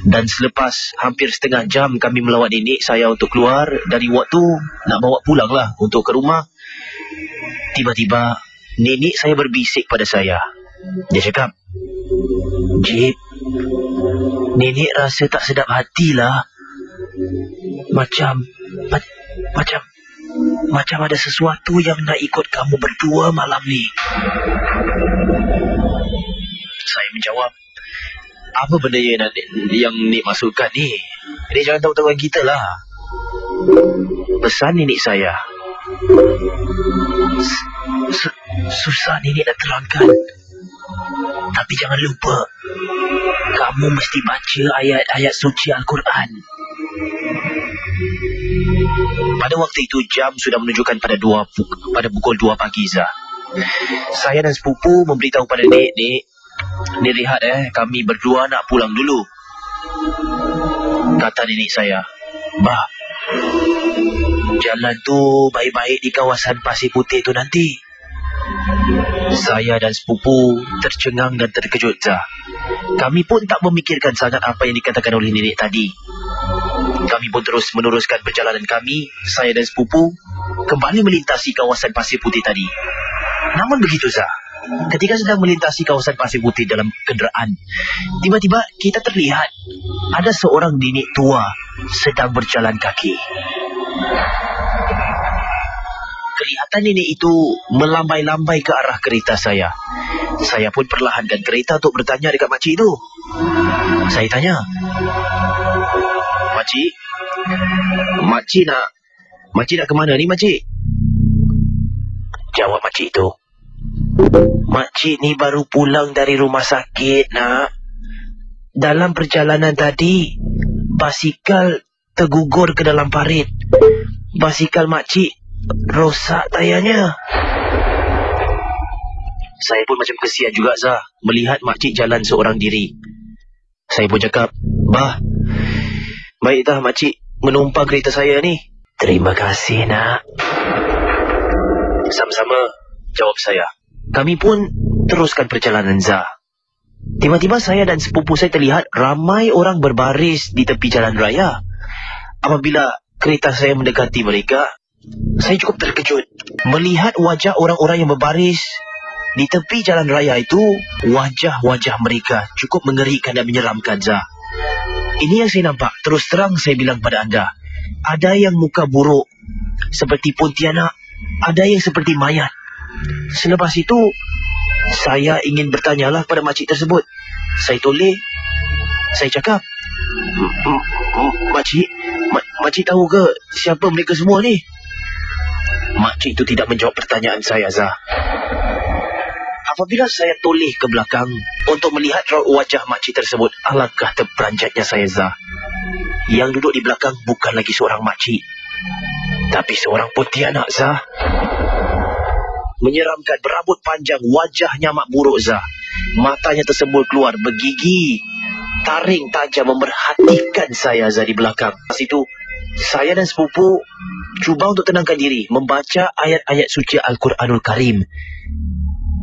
Dan selepas hampir setengah jam kami melawat nenek saya untuk keluar dari ward tu, nak bawa pulang lah untuk ke rumah, tiba-tiba nenek saya berbisik pada saya. Dia cakap, Jip, nenek rasa tak sedap hatilah. Macam ada sesuatu yang nak ikut kamu berdua malam ni. Saya menjawab, apa benda yang Nek maksudkan ni? Nek jangan tahu-tahuan kita lah. Pesan nenek saya. Susah nenek nak terangkan. Tapi jangan lupa, kamu mesti baca ayat-ayat suci Al-Quran. Pada waktu itu jam sudah menunjukkan pada pukul 2 pagi, Zah. Saya dan sepupu memberitahu pada Nek, Nek lihat kami berdua nak pulang dulu. Kata nenek saya, Bah, jalan tu baik-baik di kawasan Pasir Putih tu nanti. Saya dan sepupu tercengang dan terkejut, Zah. Kami pun tak memikirkan sangat apa yang dikatakan oleh nenek tadi. Kami pun terus meneruskan perjalanan kami. Saya dan sepupu kembali melintasi kawasan Pasir Putih tadi. Namun begitu, Zah, ketika sedang melintasi kawasan Pasir Putih dalam kenderaan, tiba-tiba kita terlihat ada seorang nenek tua sedang berjalan kaki. Kelihatan nenek itu melambai-lambai ke arah kereta saya. Saya pun perlahankan kereta untuk bertanya dekat makcik itu. Saya tanya, Makcik nak ke mana ni, makcik? Jawab makcik itu, Makcik ni baru pulang dari rumah sakit, nak. Dalam perjalanan tadi, basikal tergugur ke dalam parit. Basikal makcik rosak tayarnya. Saya pun macam kesian juga, Zah, melihat makcik jalan seorang diri. Saya pun cakap, Bah, baik dah makcik menumpang kereta saya ni. Terima kasih, nak. Sama-sama, jawab saya. Kami pun teruskan perjalanan, Zah. Tiba-tiba saya dan sepupu saya terlihat ramai orang berbaris di tepi jalan raya. Apabila kereta saya mendekati mereka, saya cukup terkejut melihat wajah orang-orang yang berbaris di tepi jalan raya itu. Wajah-wajah mereka cukup mengerikan dan menyeramkan, Zah. Ini yang saya nampak. Terus terang saya bilang pada anda, ada yang muka buruk seperti Pontianak, ada yang seperti mayat. Selepas itu, saya ingin bertanyalah pada makcik tersebut. Saya toleh. Saya cakap, Makcik tahu ke siapa mereka semua ni? Makcik itu tidak menjawab pertanyaan saya, Zah. Apabila saya toleh ke belakang untuk melihat wajah makcik tersebut, alangkah terperanjatnya saya, Zah. Yang duduk di belakang bukan lagi seorang makcik, tapi seorang Pontianak, Zah. Menyeramkan, berambut panjang, wajahnya mak buruk, Zah. Matanya tersembul keluar, bergigi taring tajam memerhatikan saya, Zah, di belakang. Pas itu, saya dan sepupu cuba untuk tenangkan diri, membaca ayat-ayat suci Al-Quranul Karim.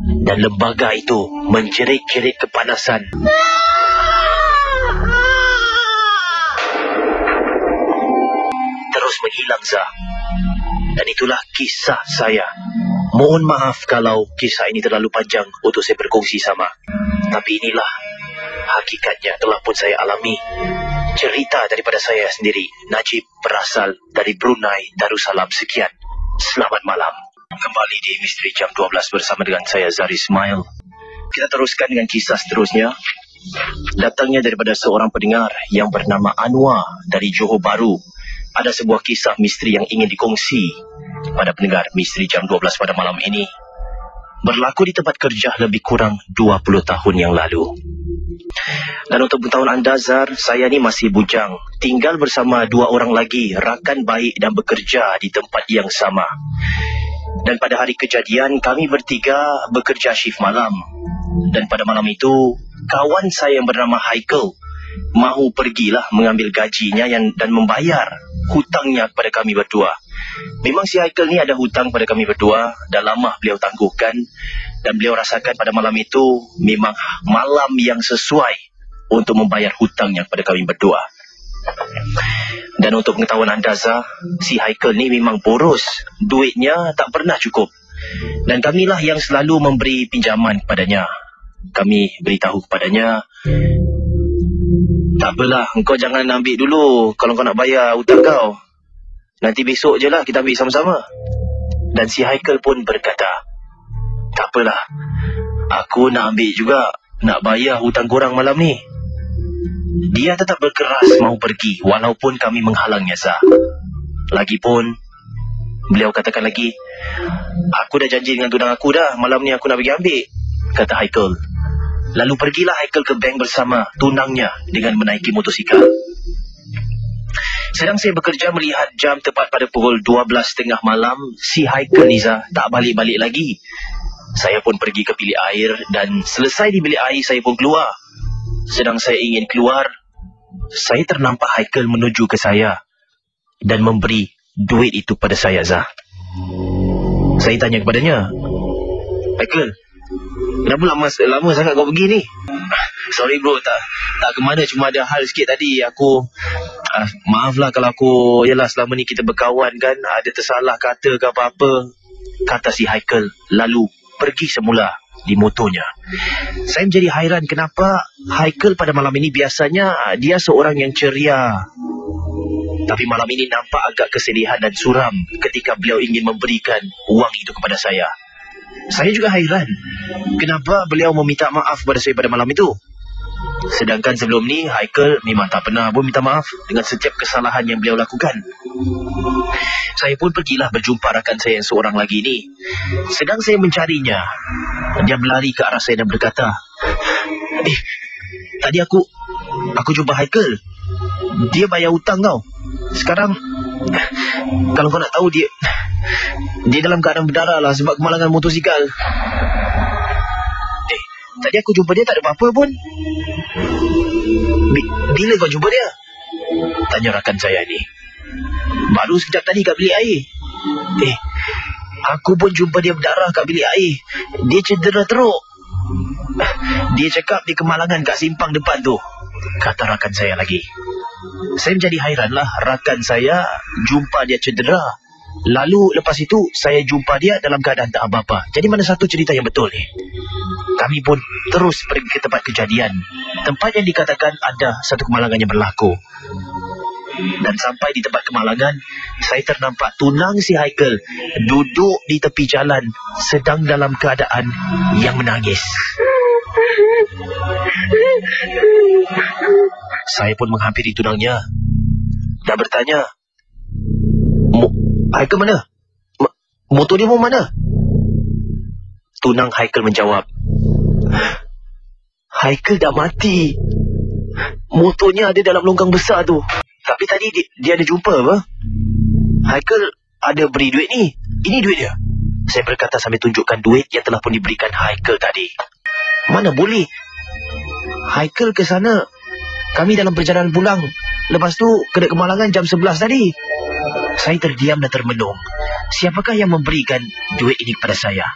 Dan lembaga itu menjerit-jerit kepanasan. Terus menghilang, Zah. Dan itulah kisah saya. Mohon maaf kalau kisah ini terlalu panjang untuk saya berkongsi sama. Tapi inilah hakikatnya telah pun saya alami. Cerita daripada saya sendiri. Najib berasal dari Brunei Darussalam. Sekian. Selamat malam. Kembali di Misteri Jam 12 bersama dengan saya, Zahri Ismail. Kita teruskan dengan kisah seterusnya. Datangnya daripada seorang pendengar yang bernama Anwar dari Johor Bahru. Ada sebuah kisah misteri yang ingin dikongsi pada pendengar Misteri Jam 12 pada malam ini. Berlaku di tempat kerja lebih kurang 20 tahun yang lalu. Dan untuk pengetahuan anda, Zar, saya ni masih bujang. Tinggal bersama 2 orang lagi, rakan baik dan bekerja di tempat yang sama. Dan pada hari kejadian, kami bertiga bekerja shift malam. Dan pada malam itu, kawan saya yang bernama Haikal mahu pergilah mengambil gajinya dan membayar hutangnya kepada kami berdua. Memang si Haikal ni ada hutang pada kami berdua, dah lama beliau tangguhkan. Dan beliau rasakan pada malam itu memang malam yang sesuai untuk membayar hutangnya kepada kami berdua. Dan untuk pengetahuan anda, Zah, si Haikal ni memang boros. Duitnya tak pernah cukup. Dan kamilah yang selalu memberi pinjaman kepadanya. kami beritahu kepadanya, tak apalah, engkau jangan ambil dulu kalau kau nak bayar hutang kau. Nanti besok je lah kita ambil sama-sama. Dan si Haikal pun berkata, tak apalah, aku nak ambil juga, nak bayar hutang korang malam ni. Dia tetap berkeras mahu pergi walaupun kami menghalangnya, Zah. Lagipun beliau katakan lagi, aku dah janji dengan tunang aku dah, malam ni aku nak pergi ambil, kata Haikal. Lalu pergilah Haikal ke bank bersama tunangnya dengan menaiki motosikal. Sedang saya bekerja melihat jam tepat pada pukul 12.30 malam, si Haikal Niza tak balik-balik lagi. Saya pun pergi ke bilik air dan selesai di bilik air saya pun keluar. Sedang saya ingin keluar, saya ternampak Haikal menuju ke saya dan memberi duit itu pada saya, Zah. Saya tanya kepadanya, Haikal, kenapa lama sangat kau pergi ni? Sorry bro, tak ke mana, cuma ada hal sikit tadi. Aku maaflah kalau aku, yalah selama ni kita berkawan kan, ada tersalah kata ke apa-apa, kata si Haikal, lalu pergi semula di motornya. Saya menjadi hairan kenapa Haikal pada malam ini biasanya dia seorang yang ceria, tapi malam ini nampak agak kesedihan dan suram ketika beliau ingin memberikan uang itu kepada saya. Saya juga hairan kenapa beliau meminta maaf kepada saya pada malam itu. Sedangkan sebelum ni Haikal memang tak pernah pun minta maaf dengan setiap kesalahan yang beliau lakukan. Saya pun pergilah berjumpa rakan saya yang seorang lagi ni. Sedang saya mencarinya, dia berlari ke arah saya dan berkata, tadi aku jumpa Haikal. Dia bayar hutang kau. Sekarang kalau kau nak tahu, dia dalam keadaan berdarah lah sebab kemalangan motosikal. Tadi aku jumpa dia tak ada apa-apa pun. Bila kau jumpa dia? Tanya rakan saya ni. Baru sekejap tadi kat bilik air. Aku pun jumpa dia berdarah kat bilik air. Dia cedera teruk. Dia cakap dia kemalangan kat simpang depan tu, kata rakan saya lagi. Saya menjadi hairan lah, rakan saya jumpa dia cedera, lalu lepas itu saya jumpa dia dalam keadaan tak apa-apa. Jadi mana satu cerita yang betul ni? Kami pun terus pergi ke tempat kejadian, tempat yang dikatakan ada satu kemalangan yang berlaku. Dan sampai di tempat kemalangan, saya ternampak tunang si Haikal duduk di tepi jalan sedang dalam keadaan yang menangis. Saya pun menghampiri tunangnya dan bertanya, Haikal mana? Motor dia mau mana? Tunang Haikal menjawab, Haikal dah mati. Motornya ada dalam longgang besar tu. Tapi tadi dia ada jumpa apa? Haikal ada beri duit ni. Ini duit dia. Saya berkata sambil tunjukkan duit yang telah pun diberikan Haikal tadi. Mana boleh. Haikal ke sana, kami dalam perjalanan pulang. Lepas tu kena kemalangan jam 11 tadi. Saya terdiam dan termenung. Siapakah yang memberikan duit ini kepada saya?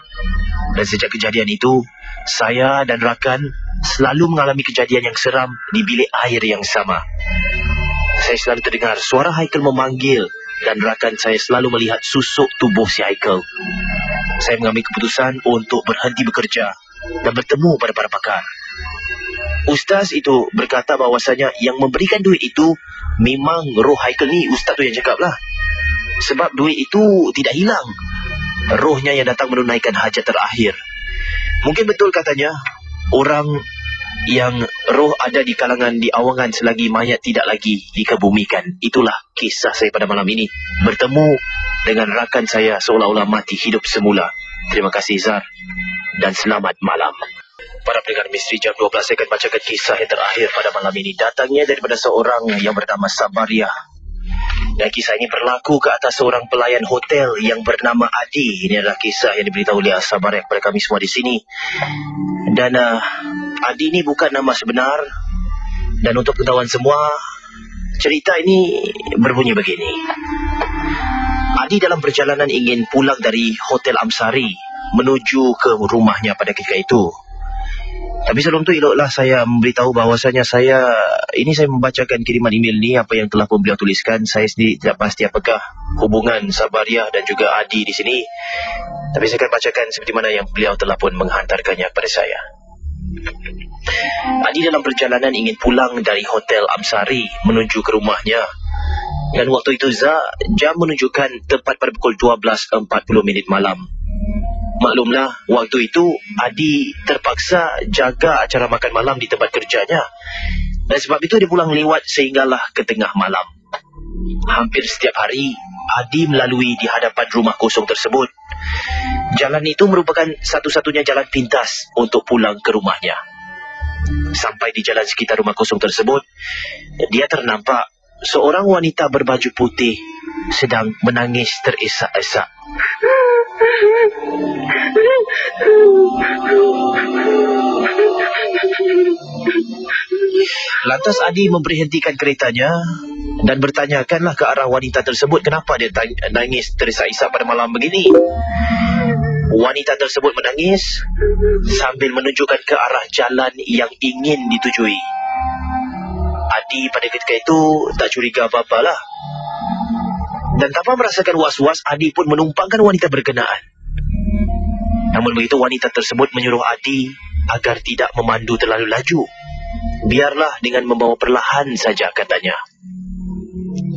Dan sejak kejadian itu, saya dan rakan selalu mengalami kejadian yang seram di bilik air yang sama. Saya selalu terdengar suara Haikal memanggil dan rakan saya selalu melihat susuk tubuh si Haikal. Saya mengambil keputusan untuk berhenti bekerja dan bertemu pada para pakar. Ustaz itu berkata bahawasanya yang memberikan duit itu memang roh Haikal ni. Ustaz tu yang cakap lah. Sebab duit itu tidak hilang. Rohnya yang datang menunaikan hajat terakhir. Mungkin betul katanya, orang yang roh ada di kalangan di awangan selagi mayat tidak lagi dikebumikan. Itulah kisah saya pada malam ini. Bertemu dengan rakan saya seolah-olah mati hidup semula. Terima kasih Zar dan selamat malam. Para pendengar misteri jam 12, saya akan bacakan kisah yang terakhir pada malam ini. Datangnya daripada seorang yang bernama Sabaria. Dan kisah ini berlaku ke atas seorang pelayan hotel yang bernama Adi. Ini adalah kisah yang diberitahu oleh Sabaria kepada kami semua di sini. Dan Adi ini bukan nama sebenar. Dan untuk pengetahuan semua, cerita ini berbunyi begini. Adi dalam perjalanan ingin pulang dari Hotel Amsari menuju ke rumahnya pada ketika itu. Tapi sebelum tu eloklah saya memberitahu bahawasanya saya membacakan kiriman email ni, apa yang telah pun beliau tuliskan. Saya sendiri tidak pasti apakah hubungan Sabaria dan juga Adi di sini. Tapi saya akan bacakan seperti mana yang beliau telah pun menghantarkannya kepada saya. Adi dalam perjalanan ingin pulang dari Hotel Amsari menuju ke rumahnya. Dan waktu itu jam menunjukkan tepat pada pukul 12.40 malam. Maklumlah, waktu itu Adi terpaksa jaga acara makan malam di tempat kerjanya. Dan sebab itu dia pulang lewat sehinggalah ke tengah malam. Hampir setiap hari, Adi melalui di hadapan rumah kosong tersebut. Jalan itu merupakan satu-satunya jalan pintas untuk pulang ke rumahnya. Sampai di jalan sekitar rumah kosong tersebut, dia ternampak seorang wanita berbaju putih sedang menangis terisak-isak. Lantas Adi memberhentikan keretanya dan bertanyakanlah ke arah wanita tersebut kenapa dia nangis terisak-isak pada malam begini. Wanita tersebut menangis sambil menunjukkan ke arah jalan yang ingin ditujui. Adi pada ketika itu tak curiga apa-apa lah. Dan tanpa merasakan was-was, Adi pun menumpangkan wanita berkenaan. Namun begitu, wanita tersebut menyuruh Adi agar tidak memandu terlalu laju. Biarlah dengan membawa perlahan saja, katanya.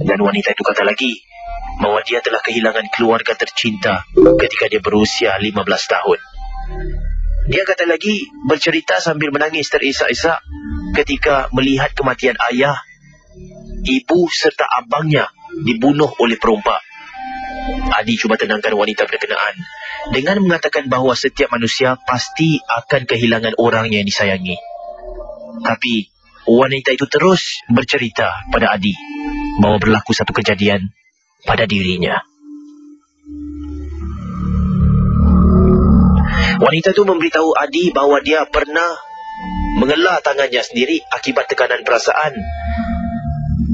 Dan wanita itu kata lagi bahawa dia telah kehilangan keluarga tercinta ketika dia berusia 15 tahun. Dia kata lagi bercerita sambil menangis terisak-isak ketika melihat kematian ayah, ibu serta abangnya dibunuh oleh perompak. Adi cuba tenangkan wanita berkenaan dengan mengatakan bahawa setiap manusia pasti akan kehilangan orang yang disayangi. Tapi wanita itu terus bercerita pada Adi bahawa berlaku satu kejadian pada dirinya. Wanita itu memberitahu Adi bahawa dia pernah mengelah tangannya sendiri akibat tekanan perasaan.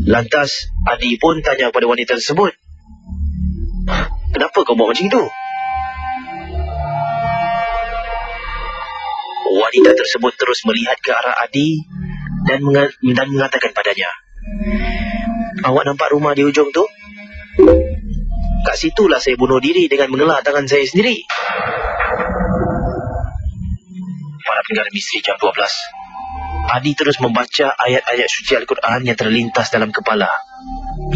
Lantas Adi pun tanya pada wanita tersebut, "Kenapa kau buat macam itu?" Wanita tersebut terus melihat ke arah Adi dan mengatakan padanya, "Awak nampak rumah di ujung tu? Kat situlah saya bunuh diri dengan mengelah tangan saya sendiri." Para pendengar Misteri Jam 12, Adi terus membaca ayat-ayat suci Al-Quran yang terlintas dalam kepala.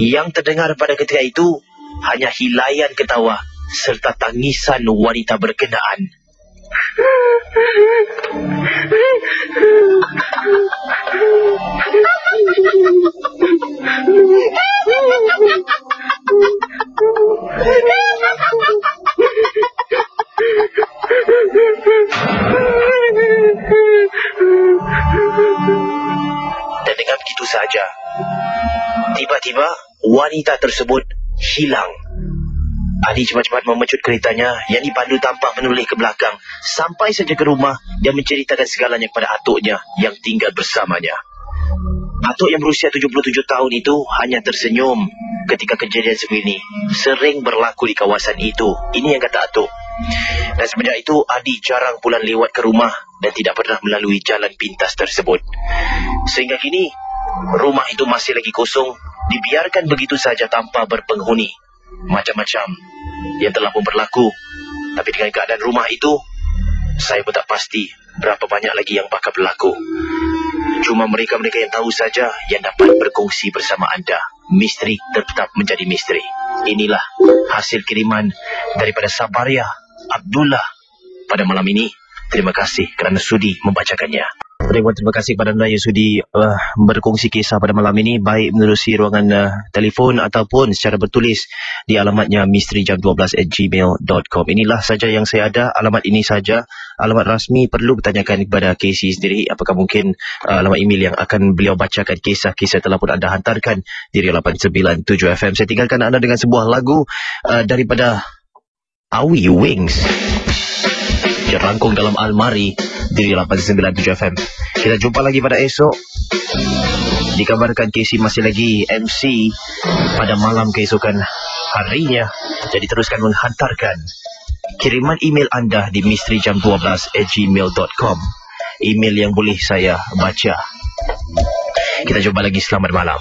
Yang terdengar pada ketika itu hanya hilaian ketawa serta tangisan wanita berkenaan. Dan dengan begitu saja, tiba-tiba wanita tersebut hilang. Adi cepat-cepat memecut keretanya yang dipandu tanpa menoleh ke belakang. Sampai saja ke rumah, dia menceritakan segalanya kepada atuknya yang tinggal bersamanya. Atuk yang berusia 77 tahun itu hanya tersenyum ketika kejadian sebegini sering berlaku di kawasan itu. Ini yang kata atuk. Dan semenjak itu, Adi jarang pulang lewat ke rumah dan tidak pernah melalui jalan pintas tersebut. Sehingga kini, rumah itu masih lagi kosong, dibiarkan begitu saja tanpa berpenghuni. Macam-macam yang telah pun berlaku. Tapi dengan keadaan rumah itu, saya pun tak pasti berapa banyak lagi yang bakal berlaku. Cuma mereka-mereka yang tahu saja yang dapat berkongsi bersama anda. Misteri tetap menjadi misteri. Inilah hasil kiriman daripada Sabaria Abdullah pada malam ini. Terima kasih kerana sudi membacakannya. Terima kasih kepada anda yang sudi berkongsi kisah pada malam ini, baik menerusi ruangan telefon ataupun secara bertulis di alamatnya misterijam12@gmail.com. Inilah saja yang saya ada, alamat ini saja. Alamat rasmi perlu bertanyakan kepada Casey sendiri, apakah mungkin alamat email yang akan beliau bacakan kisah-kisah telah pun anda hantarkan di 897 FM. Saya tinggalkan anda dengan sebuah lagu daripada Awi Wings, dirangkum dalam almari di 897 FM. Kita jumpa lagi pada esok. Dikabarkan Casey masih lagi MC pada malam keesokan harinya. Jadi teruskan menghantarkan kiriman email anda di misterijam12@gmail.com. Email yang boleh saya baca. Kita jumpa lagi, selamat malam.